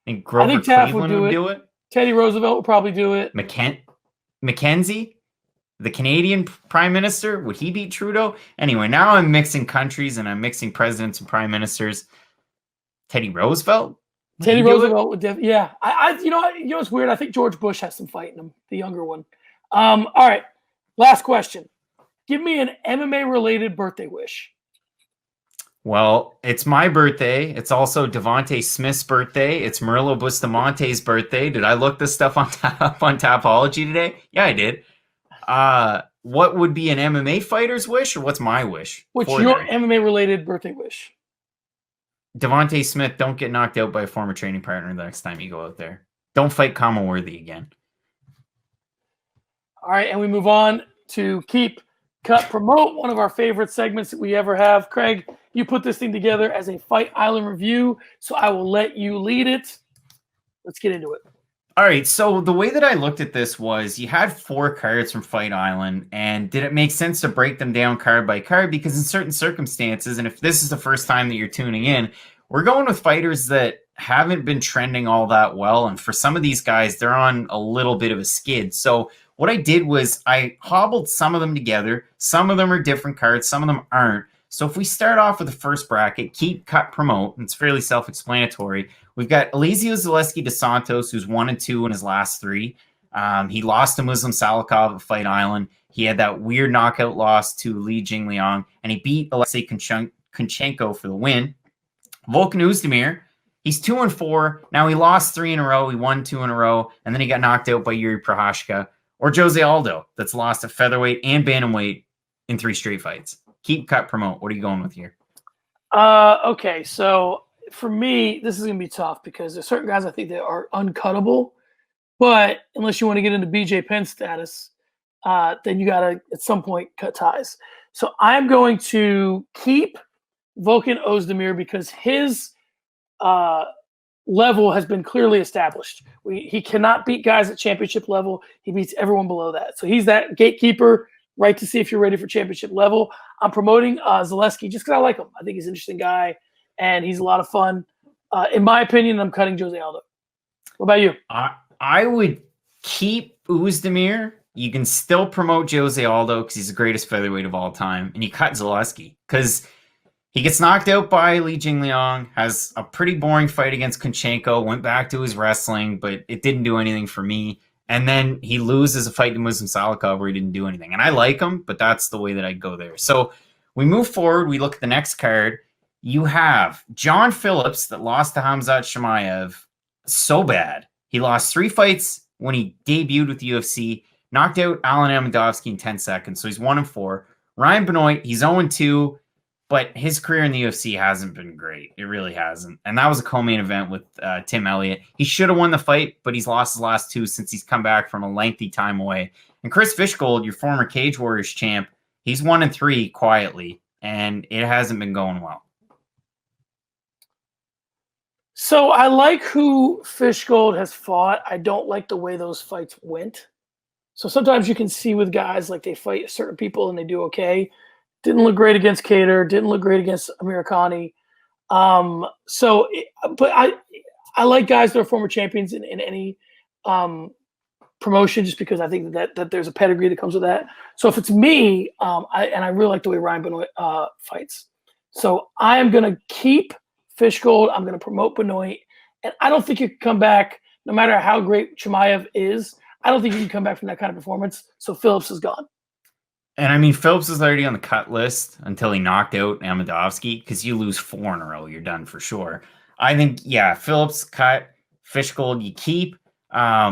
I think Taft would do it. Teddy Roosevelt would probably do it. Mackenzie, the Canadian prime minister, would he beat Trudeau? Anyway, now I'm mixing countries and I'm mixing presidents and prime ministers. Teddy Roosevelt? Teddy Roosevelt would definitely, yeah. You know what's weird? I think George Bush has some fight in him, the younger one. All right, last question. Give me an MMA-related birthday wish. Well, it's my birthday. It's also Devontae Smith's birthday. It's Murilo Bustamante's birthday. Did I look this stuff on Tapology today? Yeah, I did. What would be an MMA fighter's wish, or what's my wish? What's your MMA-related birthday wish? Devontae Smith, don't get knocked out by a former training partner the next time you go out there. Don't fight Kama Worthy again. All right, and we move on to Keep, Cut, Promote, one of our favorite segments that we ever have. Craig, you put this thing together as a Fight Island review, so I will let you lead it. Let's get into it. All right, so the way that I looked at this was you had 4 cards from Fight Island, and did it make sense to break them down card by card? Because in certain circumstances, and if this is the first time that you're tuning in, we're going with fighters that haven't been trending all that well, and for some of these guys, they're on a little bit of a skid. So what I did was I hobbled some of them together. Some of them are different cards, some of them aren't. So if we start off with the first bracket, Keep, Cut, Promote, and it's fairly self-explanatory. We've got Elizeu Zaleski dos Santos, who's 1-2 in his last 3. He lost to Muslim Salikov at Fight Island. He had that weird knockout loss to Li Jingliang, and he beat Alexei Kunchenko for the win. Volkan Oezdemir, he's 2-4. Now he lost 3 in a row. He won 2 in a row, and then he got knocked out by Yuri Prohashka. Or Jose Aldo, that's lost at featherweight and bantamweight in 3 straight fights. Keep, Cut, Promote. What are you going with here? Okay, so for me, this is going to be tough because there's certain guys I think that are uncuttable. But unless you want to get into BJ Penn status, then you got to, at some point, cut ties. So I'm going to keep Volkan Oezdemir because his level has been clearly established. He cannot beat guys at championship level. He beats everyone below that. So he's that gatekeeper, right, to see if you're ready for championship level. I'm promoting Zaleski just because I like him. I think he's an interesting guy, and he's a lot of fun. In my opinion, I'm cutting Jose Aldo. What about you? I would keep Oezdemir. You can still promote Jose Aldo because he's the greatest featherweight of all time, and you cut Zaleski because he gets knocked out by Li Jingliang, has a pretty boring fight against Kunchenko, went back to his wrestling, but it didn't do anything for me. And then he loses a fight to Muslim Salikov where he didn't do anything. And I like him, but that's the way that I'd go there. So we move forward. We look at the next card. You have John Phillips that lost to Khamzat Chimaev so bad. He lost 3 fights when he debuted with the UFC, knocked out Alan Amandovsky in 10 seconds. So he's 1-4. Ryan Benoit, he's 0-2. But his career in the UFC hasn't been great. It really hasn't. And that was a co-main event with Tim Elliott. He should have won the fight, but he's lost his last 2 since he's come back from a lengthy time away. And Chris Fishgold, your former Cage Warriors champ, he's 1-3 quietly, and it hasn't been going well. So I like who Fishgold has fought. I don't like the way those fights went. So sometimes you can see with guys, like they fight certain people and they do okay. Didn't look great against Cater. Didn't look great against Americani. But I like guys that are former champions in any promotion just because I think that there's a pedigree that comes with that. So if it's me, I really like the way Ryan Benoit fights. So I am going to keep Fishgold. I'm going to promote Benoit. And I don't think you can come back, no matter how great Chimaev is, I don't think you can come back from that kind of performance. So Phillips is gone. And I mean, Phillips is already on the cut list until he knocked out Amedovski, because you lose 4 in a row, you're done for sure. I think, yeah, Phillips cut, Fishgold you keep.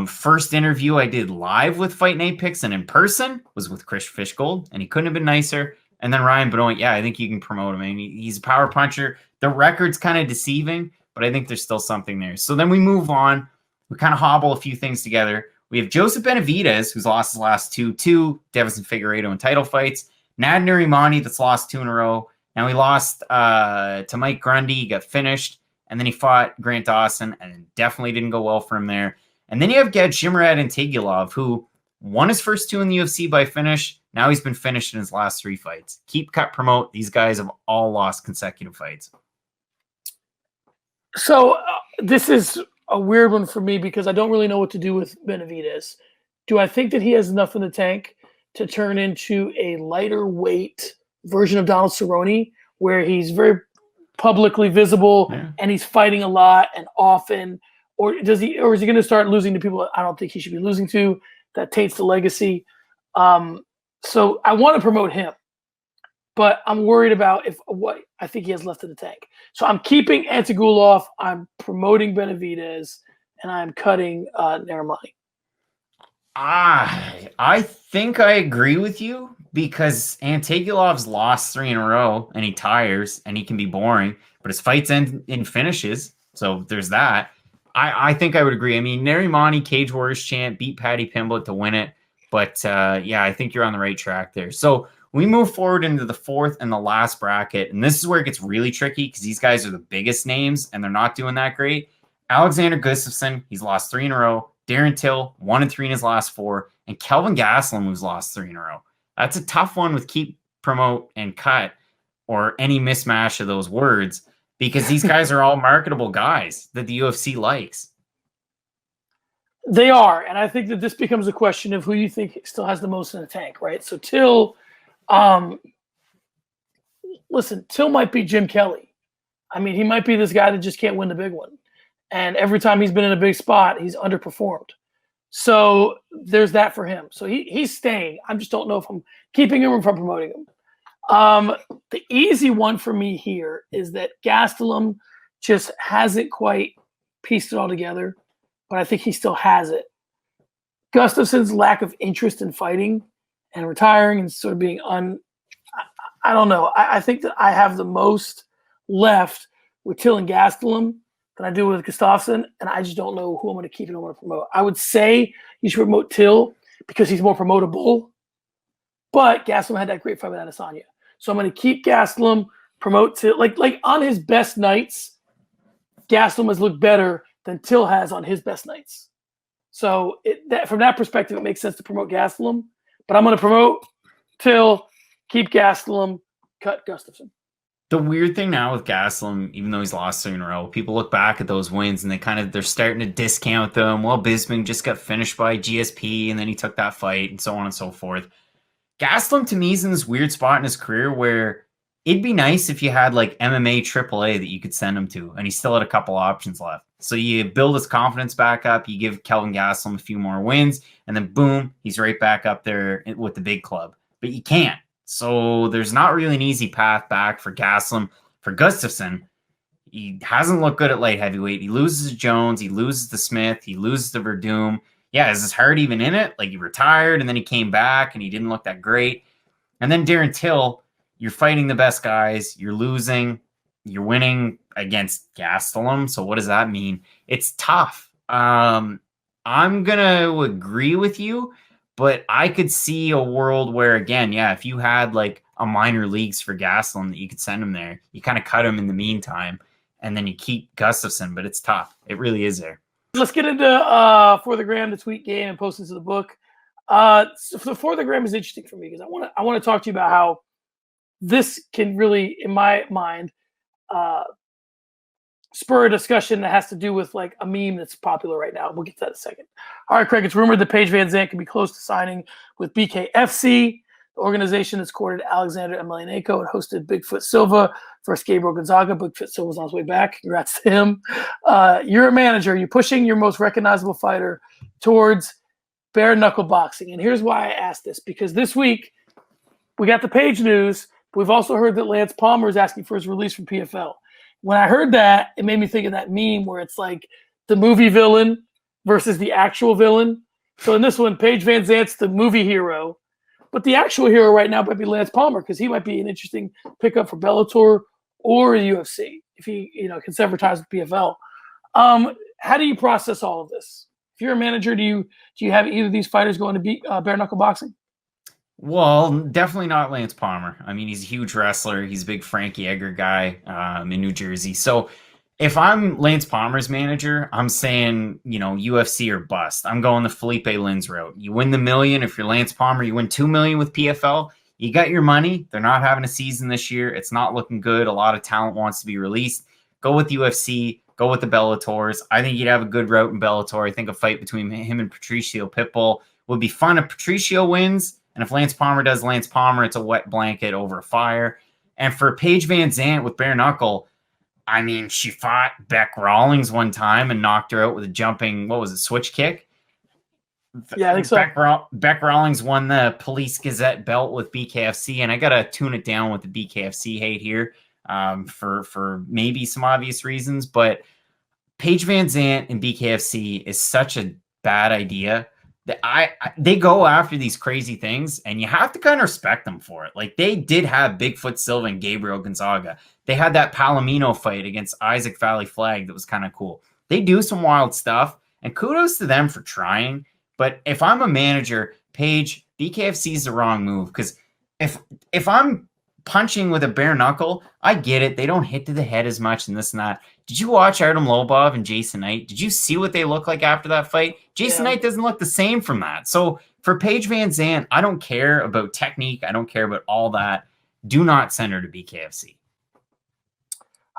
First interview I did live with Fight Night Picks and in person was with Chris Fishgold, and he couldn't have been nicer. And then Ryan Benoit, yeah, I think you can promote him. I mean, he's a power puncher. The record's kind of deceiving, but I think there's still something there. So then we move on. We kind of hobble a few things together. We have Joseph Benavidez, who's lost his last two Davison Figueiredo in title fights. Nad Narimani, that's lost 2 in a row. Now he lost to Mike Grundy. He got finished. And then he fought Grant Dawson, and definitely didn't go well for him there. And then you have Gadjimrad and Tagilov, who won his first 2 in the UFC by finish. Now he's been finished in his last 3 fights. Keep, cut, promote. These guys have all lost consecutive fights. So this is a weird one for me because I don't really know what to do with Benavidez. Do I think that he has enough in the tank to turn into a lighter weight version of Donald Cerrone, where he's very publicly visible and he's fighting a lot and often? Or is he going to start losing to people I don't think he should be losing to? That taints the legacy. So I want to promote him, but I'm worried about what I think he has left in the tank. So I'm keeping Antigulov, I'm promoting Benavidez, and I'm cutting Narimani. I think I agree with you, because Antigulov's lost 3 in a row, and he tires, and he can be boring, but his fights end in finishes, so there's that. I think I would agree. I mean, Narimani, Cage Warriors champ, beat Paddy Pimblett to win it. But, yeah, I think you're on the right track there. So we move forward into the 4th and the last bracket. And this is where it gets really tricky, because these guys are the biggest names, and they're not doing that great. Alexander Gustafsson, he's lost 3 in a row. Darren Till, 1-3 in his last 4. And Kelvin Gastelum, who's lost 3 in a row. That's a tough one with keep, promote, and cut, or any mismatch of those words, because these guys are all marketable guys that the UFC likes. They are, and I think that this becomes a question of who you think still has the most in the tank, right? So Till, listen, Till might be Jim Kelly. I mean, he might be this guy that just can't win the big one. And every time he's been in a big spot, he's underperformed. So there's that for him. So he's staying. I just don't know if I'm keeping him or if I'm promoting him. The easy one for me here is that Gastelum just hasn't quite pieced it all together, but I think he still has it. Gustafsson's lack of interest in fighting and retiring and sort of being I don't know. I think that I have the most left with Till and Gastelum than I do with Gustafsson, and I just don't know who I'm going to keep and who I'm going to promote. I would say you should promote Till because he's more promotable, but Gastelum had that great fight with Adesanya. So I'm going to keep Gastelum, promote Till. Like on his best nights, Gastelum has looked better than Till has on his best nights. So from that perspective, it makes sense to promote Gastelum. But I'm going to promote Till, keep Gastelum, cut Gustafsson. The weird thing now with Gastelum, even though he's lost 3 in a row, people look back at those wins and they're starting to discount them. Well, Bisping just got finished by GSP and then he took that fight and so on and so forth. Gastelum, to me, is in this weird spot in his career where it'd be nice if you had like MMA AAA that you could send him to, and he still had a couple options left. So you build his confidence back up, you give Kelvin Gastelum a few more wins, and then boom, he's right back up there with the big club. But you can't. So there's not really an easy path back for Gastelum. For Gustafsson, he hasn't looked good at light heavyweight. He loses to Jones, he loses to Smith, he loses to Verdum. Yeah, is his heart even in it? Like, he retired and then he came back and he didn't look that great. And then Darren Till, you're fighting the best guys, you're losing, you're winning against Gastelum. So what does that mean? It's tough. I'm going to agree with you, but I could see a world where, again, yeah, if you had like a minor leagues for Gastelum that you could send him there, you kind of cut him in the meantime, and then you keep Gustafsson, but it's tough. It really is there. Let's get into For the Gram, the tweet game, and post into the book. So the For the Gram is interesting for me because I want to talk to you about how this can really, in my mind, spur a discussion that has to do with like a meme that's popular right now. We'll get to that in a second. All right, Craig, it's rumored that Paige Van Zandt could be close to signing with BKFC, the organization that's courted Alexander Emelianenko and hosted Bigfoot Silva versus Gabriel Gonzaga. Bigfoot Silva's on his way back. Congrats to him. You're a manager. You're pushing your most recognizable fighter towards bare knuckle boxing. And here's why I asked this, because this week we got the Paige news. We've also heard that Lance Palmer is asking for his release from PFL. When I heard that, it made me think of that meme where it's like the movie villain versus the actual villain. So in this one, Paige Van Zandt's the movie hero, but the actual hero right now might be Lance Palmer, because he might be an interesting pickup for Bellator or the UFC if he, can sever ties with PFL. How do you process all of this? If you're a manager, do you have either of these fighters going to be bare knuckle boxing? Well, definitely not Lance Palmer. I mean, he's a huge wrestler. He's a big Frankie Edgar guy in New Jersey. So if I'm Lance Palmer's manager, I'm saying, UFC or bust. I'm going the Felipe Lins route. You win the $1 million. If you're Lance Palmer, you win $2 million with PFL. You got your money. They're not having a season this year. It's not looking good. A lot of talent wants to be released. Go with UFC. Go with the Bellators. I think you'd have a good route in Bellator. I think a fight between him and Patricio Pitbull would be fun if Patricio wins. And if Lance Palmer does Lance Palmer, it's a wet blanket over a fire. And for Paige Van Zandt with bare knuckle, I mean, she fought Beck Rawlings one time and knocked her out with a jumping, switch kick? Yeah, I think so. Beck Rawlings won the Police Gazette belt with BKFC, and I got to tune it down with the BKFC hate here for maybe some obvious reasons. But Paige Van Zandt and BKFC is such a bad idea. They go after these crazy things, and you have to kind of respect them for it. Like, they did have Bigfoot Silva and Gabriel Gonzaga. They had that Palomino fight against Isaac Valley Flag that was kind of cool. They do some wild stuff, and kudos to them for trying. But if I'm a manager, Paige, BKFC is the wrong move, because if I'm punching with a bare knuckle, I get it. They don't hit to the head as much and this and that. Did you watch Artem Lobov and Jason Knight? Did you see what they look like after that fight? Jason Knight doesn't look the same from that. So for Paige Van Zandt, I don't care about technique. I don't care about all that. Do not send her to BKFC.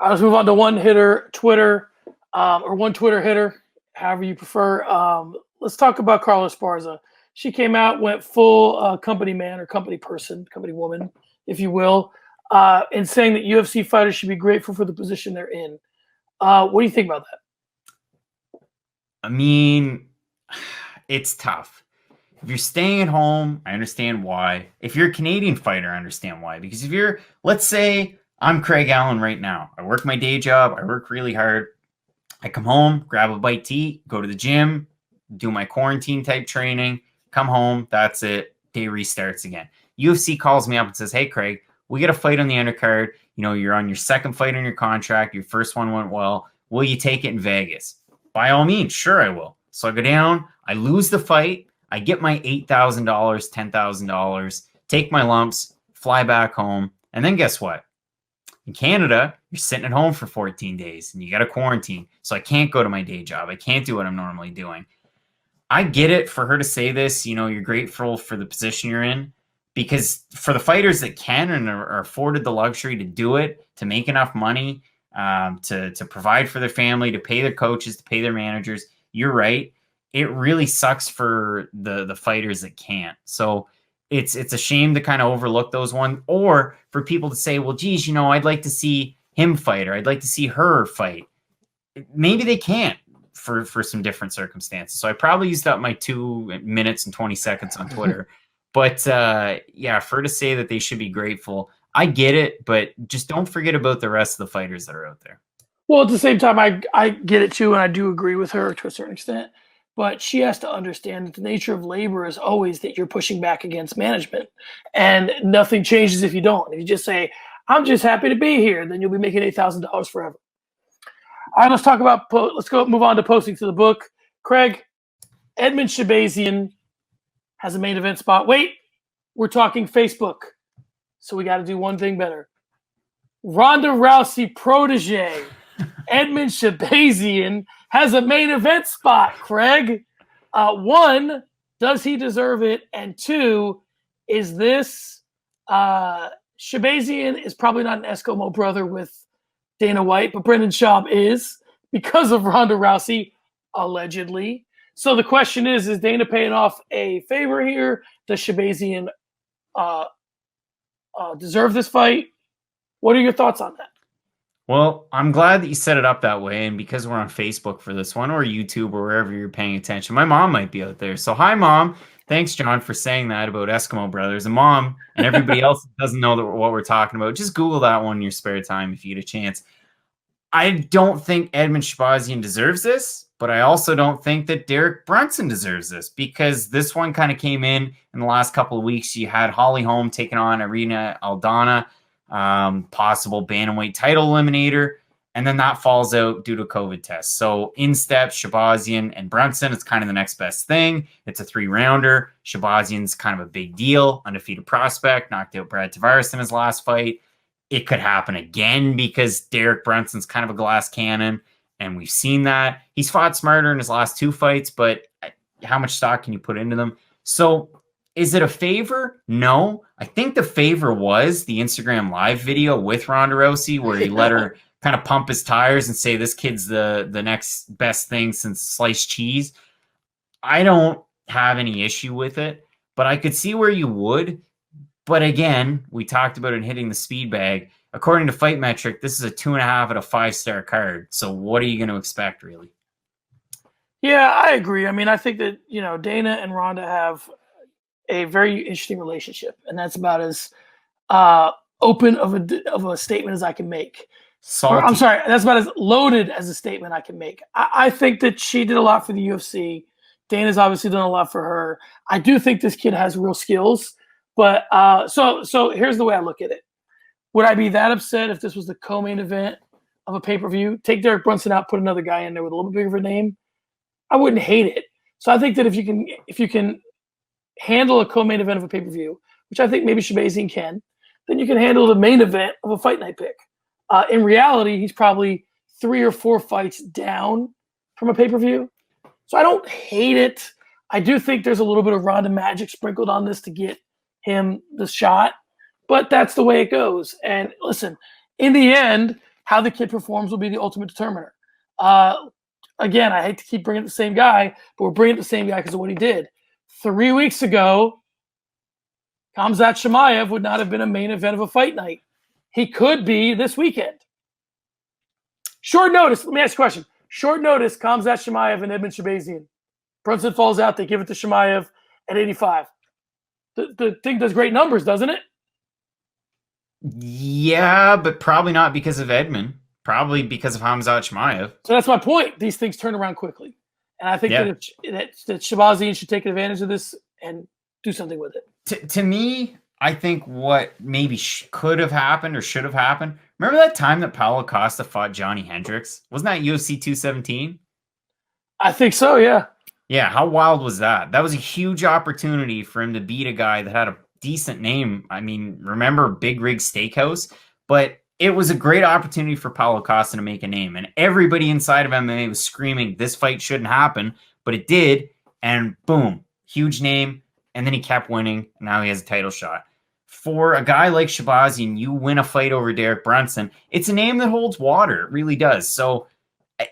Let's move on to one hitter Twitter, or one Twitter hitter, however you prefer. Let's talk about Carla Esparza. She came out, went full company man or company person, company woman, if you will, in saying that UFC fighters should be grateful for the position they're in. What do you think about that? I mean, it's tough. If you're staying at home, I understand why. If you're a Canadian fighter, I understand why. Because if you're, let's say I'm Craig Allen right now. I work my day job. I work really hard. I come home, grab a bite to eat, go to the gym, do my quarantine type training, come home. That's it. Day restarts again. UFC calls me up and says, hey, Craig, we got a fight on the undercard. You're on your second fight on your contract. Your first one went well. Will you take it in Vegas? By all means, sure I will. So I go down. I lose the fight. I get my $8,000, $10,000, take my lumps, fly back home. And then guess what? In Canada, you're sitting at home for 14 days and you got to quarantine. So I can't go to my day job. I can't do what I'm normally doing. I get it for her to say this. You're grateful for the position you're in. Because for the fighters that can and are afforded the luxury to do it, to make enough money, to provide for their family, to pay their coaches, to pay their managers, you're right. It really sucks for the fighters that can't. So it's a shame to kind of overlook those ones, or for people to say, well, geez, I'd like to see him fight, or I'd like to see her fight. Maybe they can't for some different circumstances. So I probably used up my 2 minutes and 20 seconds on Twitter. But for her to say that they should be grateful, I get it, but just don't forget about the rest of the fighters that are out there. Well, at the same time, I get it too, and I do agree with her to a certain extent. But she has to understand that the nature of labor is always that you're pushing back against management, and nothing changes if you don't. If you just say, I'm just happy to be here, then you'll be making $8,000 forever. All right, let's move on to posting to the book. Craig, Edmen Shahbazyan has a main event spot. Wait, we're talking Facebook, so we got to do one thing better. Ronda Rousey protege Edmen Shahbazyan has a main event spot, Craig. One, does he deserve it? And two, is this Shahbazyan is probably not an Eskimo brother with Dana White, but Brendan Schaub is because of Ronda Rousey, allegedly. So the question is Dana paying off a favor here? Does Shahbazyan deserve this fight? What are your thoughts on that? Well, I'm glad that you set it up that way. And because we're on Facebook for this one, or YouTube, or wherever you're paying attention, my mom might be out there. So hi, Mom. Thanks, John, for saying that about Eskimo Brothers. And Mom, and everybody else that doesn't know what we're talking about, just Google that one in your spare time if you get a chance. I don't think Edmen Shahbazyan deserves this, but I also don't think that Derek Brunson deserves this, because this one kind of came in the last couple of weeks. You had Holly Holm taking on Irina Aldana, possible bantamweight title eliminator, and then that falls out due to COVID test. So in steps Shahbazyan and Brunson. It's kind of the next best thing. It's a 3-rounder. Shahbazyan's kind of a big deal, undefeated prospect, knocked out Brad Tavares in his last fight. It could happen again because Derek Brunson's kind of a glass cannon, and we've seen that. He's fought smarter in his last 2 fights, but how much stock can you put into them? So is it a favor? No. I think the favor was the Instagram live video with Ronda Rousey, where he let her kind of pump his tires and say, this kid's the next best thing since sliced cheese. I don't have any issue with it, but I could see where you would. But again, we talked about it hitting the speed bag. According to Fight Metric, this is a 2.5 out of 5-star card. So what are you going to expect, really? Yeah, I agree. I mean, I think that, Dana and Ronda have a very interesting relationship, and that's about as open of a statement as I can make. I'm sorry, that's about as loaded as a statement I can make. I think that she did a lot for the UFC. Dana's obviously done a lot for her. I do think this kid has real skills. But so here's the way I look at it. Would I be that upset if this was the co-main event of a pay-per-view? Take Derek Brunson out, put another guy in there with a little bit bigger of a name. I wouldn't hate it. So I think that if you can handle a co-main event of a pay-per-view, which I think maybe Shahbazyan can, then you can handle the main event of a fight night pick. In reality, he's probably 3 or 4 fights down from a pay-per-view. So I don't hate it. I do think there's a little bit of Ronda magic sprinkled on this to get him the shot, but that's the way it goes. And listen, in the end, how the kid performs will be the ultimate determiner. Again, I hate to keep bringing up the same guy, but we're bringing up the same guy because of what he did. 3 weeks ago, Khamzat Chimaev would not have been a main event of a fight night. He could be this weekend. Short notice. Let me ask you a question. Short notice, Khamzat Chimaev and Edmen Shahbazyan. Brunson falls out. They give it to Chimaev at 85. The thing does great numbers, doesn't it? Yeah, but probably not because of Edmen. Probably because of Khamzat Chimaev. So that's my point. These things turn around quickly. And I think that Shahbazyan should take advantage of this and do something with it. To me, I think what maybe could have happened or should have happened. Remember that time that Paulo Costa fought Johnny Hendricks? Wasn't that UFC 217? I think so, yeah. Yeah, how wild was that? That was a huge opportunity for him to beat a guy that had a decent name. I mean, remember Big Rig Steakhouse? But it was a great opportunity for Paulo Costa to make a name. And everybody inside of MMA was screaming, this fight shouldn't happen. But it did. And boom, huge name. And then he kept winning. And now he has a title shot. For a guy like Shahbazyan, you win a fight over Derek Brunson. It's a name that holds water. It really does. So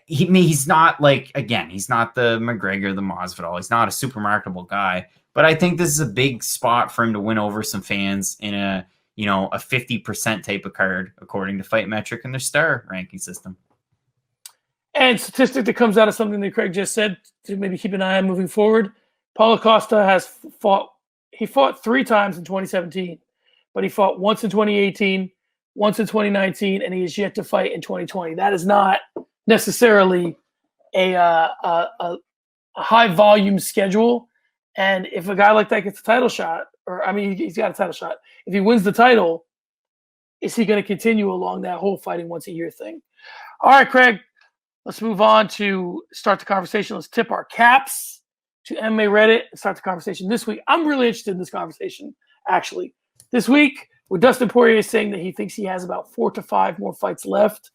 he's not like, again, he's not the McGregor, the Masvidal. He's not a super marketable guy. But I think this is a big spot for him to win over some fans in a 50% type of card, according to Fight Metric and their star ranking system. And statistic that comes out of something that Craig just said to maybe keep an eye on moving forward. Paulo Costa has fought 3 times in 2017, but he fought once in 2018, once in 2019, and he is yet to fight in 2020. That is not necessarily a high volume schedule. And if a guy like that gets a title shot, he's got a title shot. If he wins the title, is he going to continue along that whole fighting once a year thing? All right, Craig, let's move on to start the conversation. Let's tip our caps to MMA Reddit and start the conversation this week. I'm really interested in this conversation, actually. This week, with Dustin Poirier saying that he thinks he has about 4 to 5 more fights left.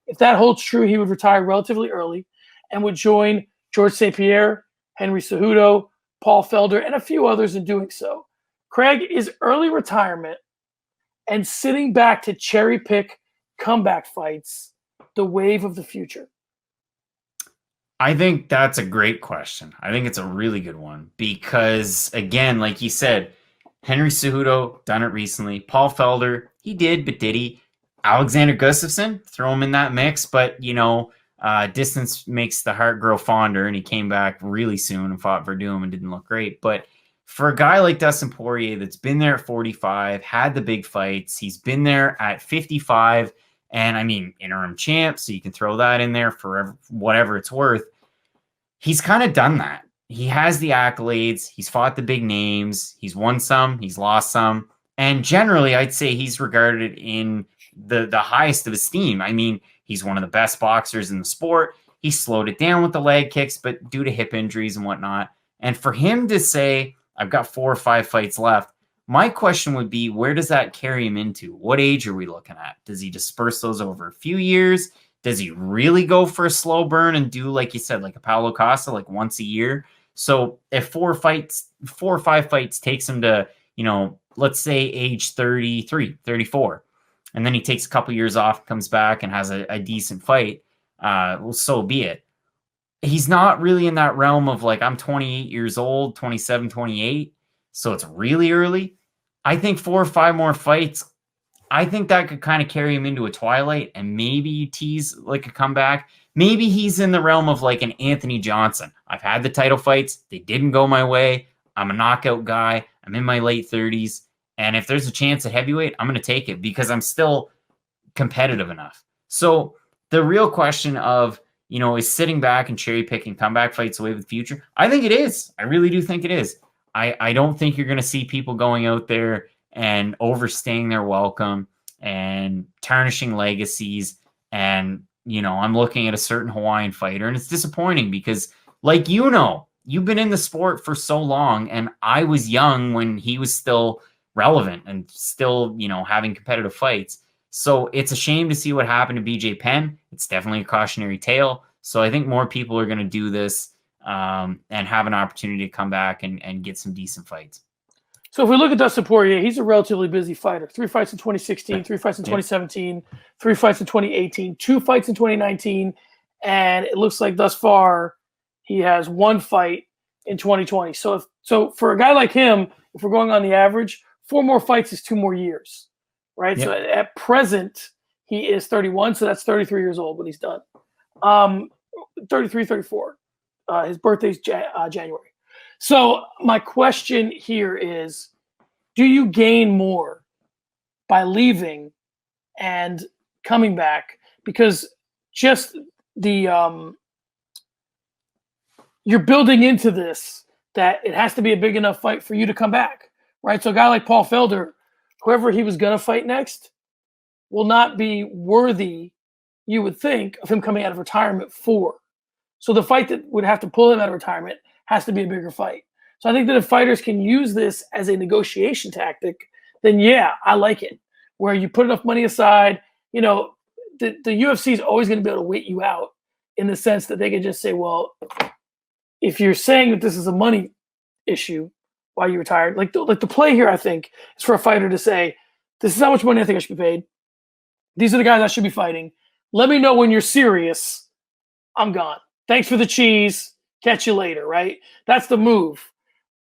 If that holds true, he would retire relatively early and would join George St. Pierre, Henry Cejudo, Paul Felder, and a few others in doing so. Craig, is early retirement and sitting back to cherry pick comeback fights the wave of the future? I think that's a great question. I think it's a really good one because, again, like you said, Henry Cejudo done it recently. Paul Felder, he did, but did he? Alexander Gustafsson, throw him in that mix, but distance makes the heart grow fonder, and he came back really soon and fought Verdum and didn't look great. But for a guy like Dustin Poirier that's been there at 45, had the big fights, he's been there at 55, and I mean, interim champ, so you can throw that in there for whatever it's worth. He's kind of done that. He has the accolades. He's fought the big names. He's won some. He's lost some. And generally, I'd say he's regarded in the highest of esteem. I mean, he's one of the best boxers in the sport. He slowed it down with the leg kicks, but due to hip injuries and whatnot. And for him to say, I've got 4 or 5 fights left, my question would be, where does that carry him into? What age are we looking at? Does he disperse those over a few years? Does he really go for a slow burn and do, like you said, like a Paulo Costa, like once a year? So if 4 or 5 fights takes him to, let's say age 33, 34, and then he takes a couple years off, comes back and has a decent fight, well, so be it. He's not really in that realm of like, I'm 28 years old, 27, 28, so it's really early. I think 4 or 5 more fights, I think that could kind of carry him into a twilight, and maybe you tease like a comeback. Maybe he's in the realm of like an Anthony Johnson. I've had the title fights. They didn't go my way. I'm a knockout guy. I'm in my late 30s. And if there's a chance at heavyweight, I'm going to take it because I'm still competitive enough. So the real question of, is sitting back and cherry picking comeback fights the way of the future? I think it is. I really do think it is. I don't think you're going to see people going out there and overstaying their welcome and tarnishing legacies. And, I'm looking at a certain Hawaiian fighter, and it's disappointing because, like, you've been in the sport for so long, and I was young when he was still relevant and still, having competitive fights. So it's a shame to see what happened to BJ Penn. It's definitely a cautionary tale. So I think more people are going to do this and have an opportunity to come back and get some decent fights. So if we look at Dustin Poirier, he's a relatively busy fighter. 3 fights in 2016, 3 fights in 2017, 3 fights in 2018, 2 fights in 2019, and it looks like thus far he has 1 fight in 2020. So for a guy like him, if we're going on the average, 4 more fights is 2 more years, right? Yep. So at present, he is 31, so that's 33 years old when he's done. 33, 34. His birthday's January. So my question here is, do you gain more by leaving and coming back? Because just the you're building into this that it has to be a big enough fight for you to come back, right? So a guy like Paul Felder, whoever he was going to fight next, will not be worthy, you would think, of him coming out of retirement for. So the fight that would have to pull him out of retirement has to be a bigger fight. So I think that if fighters can use this as a negotiation tactic, then yeah, I like it. Where you put enough money aside, the UFC is always going to be able to wait you out in the sense that they can just say, well, if you're saying that this is a money issue while you're retired, like the play here, I think, is for a fighter to say, this is how much money I think I should be paid. These are the guys I should be fighting. Let me know when you're serious. I'm gone. Thanks for the cheese. Catch you later, right? That's the move.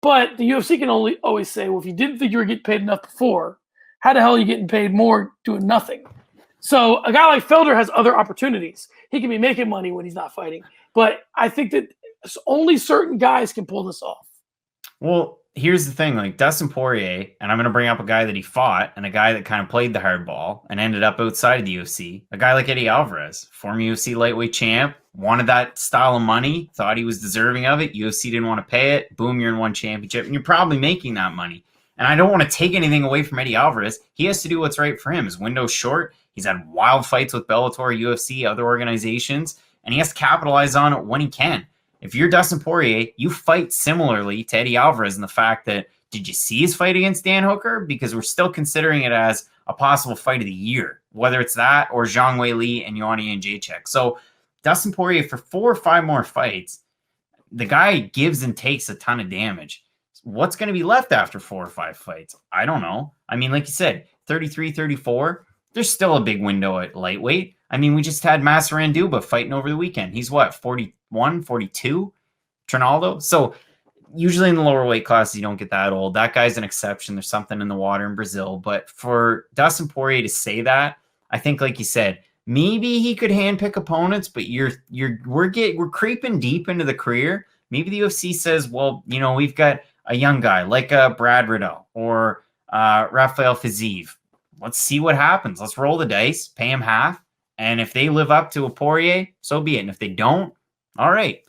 But the UFC can always say, well, if you didn't think you were getting paid enough before, how the hell are you getting paid more doing nothing? So a guy like Felder has other opportunities. He can be making money when he's not fighting. But I think that only certain guys can pull this off. Well, here's the thing, like Dustin Poirier, and I'm going to bring up a guy that he fought and a guy that kind of played the hardball and ended up outside of the UFC. A guy like Eddie Alvarez, former UFC lightweight champ, wanted that style of money, thought he was deserving of it. UFC didn't want to pay it. Boom, you're in one championship, and you're probably making that money. And I don't want to take anything away from Eddie Alvarez. He has to do what's right for him. His window's short. He's had wild fights with Bellator, UFC, other organizations, and he has to capitalize on it when he can. If you're Dustin Poirier, you fight similarly to Eddie Alvarez in the fact that, did you see his fight against Dan Hooker? Because we're still considering it as a possible fight of the year, whether it's that or Zhang Wei Li and Joanna Jędrzejczyk. So Dustin Poirier, for 4 or 5 more fights, the guy gives and takes a ton of damage. What's going to be left after 4 or 5 fights? I don't know. I mean, like you said, 33, 34, there's still a big window at lightweight. I mean, we just had Massaranduba fighting over the weekend. He's what, 41, 42? Trinaldo? So usually in the lower weight classes, you don't get that old. That guy's an exception. There's something in the water in Brazil. But for Dustin Poirier to say that, I think, like you said, maybe he could handpick opponents, but we're creeping deep into the career. Maybe the UFC says, well, you know, we've got a young guy like Brad Riddell or Rafael Fiziev. Let's see what happens. Let's roll the dice, pay him half. And if they live up to a Poirier, so be it. And if they don't, all right.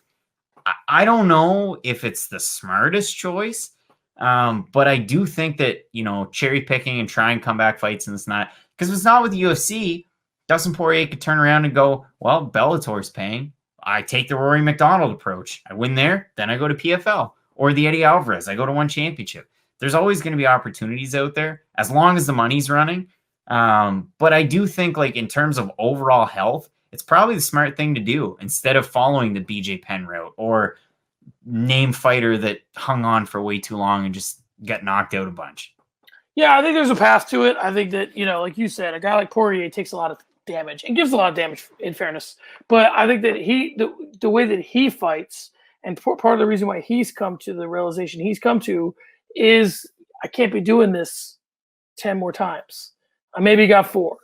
I don't know if it's the smartest choice, but I do think that, you know, cherry picking and trying comeback fights and this and that, because if it's not with the UFC, Dustin Poirier could turn around and go, well, Bellator's paying. I take the Rory McDonald approach. I win there, then I go to PFL. Or the Eddie Alvarez. I go to one championship. There's always going to be opportunities out there as long as the money's running. But I do think, like, in terms of overall health, it's probably the smart thing to do instead of following the BJ Penn route or name fighter that hung on for way too long and just got knocked out a bunch. Yeah, I think there's a path to it. I think that, you know, like you said, a guy like Poirier takes a lot of damage and gives a lot of damage, in fairness. But I think that the way that he fights, and part of the reason why he's come to the realization he's come to is, I can't be doing this 10 more times. I maybe got 4.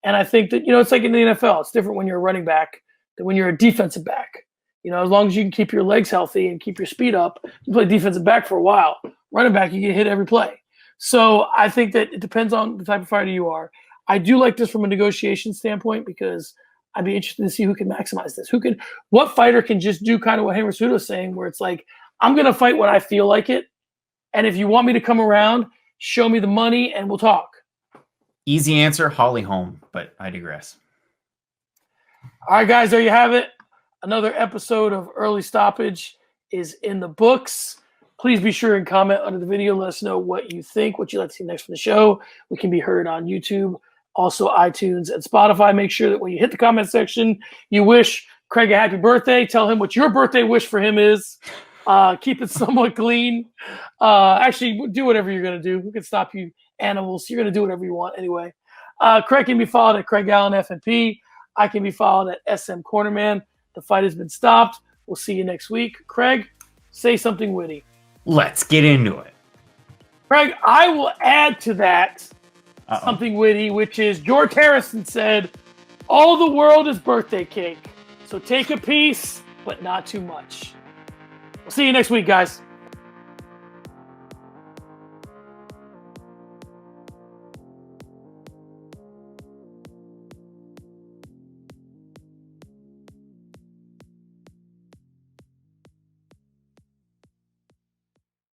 And I think that, you know, it's like in the NFL. It's different when you're a running back than when you're a defensive back. You know, as long as you can keep your legs healthy and keep your speed up, you play defensive back for a while. Running back, you get hit every play. So I think that it depends on the type of fighter you are. I do like this from a negotiation standpoint because I'd be interested to see who can maximize this. What fighter can just do kind of what Henry Cejudo is saying, where it's like, I'm going to fight when I feel like it. And if you want me to come around, show me the money and we'll talk. Easy answer, Holly Holm, but I digress. All right, guys, there you have it. Another episode of Early Stoppage is in the books. Please be sure and comment under the video. Let us know what you think, what you'd like to see next from the show. We can be heard on YouTube, also iTunes and Spotify. Make sure that when you hit the comment section, you wish Craig a happy birthday. Tell him what your birthday wish for him is. Keep it somewhat clean. Actually, do whatever you're going to do. We can stop you animals. You're going to do whatever you want anyway. Craig can be followed at Craig Allen FNP. I can be followed at SM Cornerman. The fight has been stopped. We'll see you next week. Craig, say something witty. Let's get into it. Craig, I will add to that something witty, which is George Harrison said, all the world is birthday cake. So take a piece, but not too much. We'll see you next week, guys.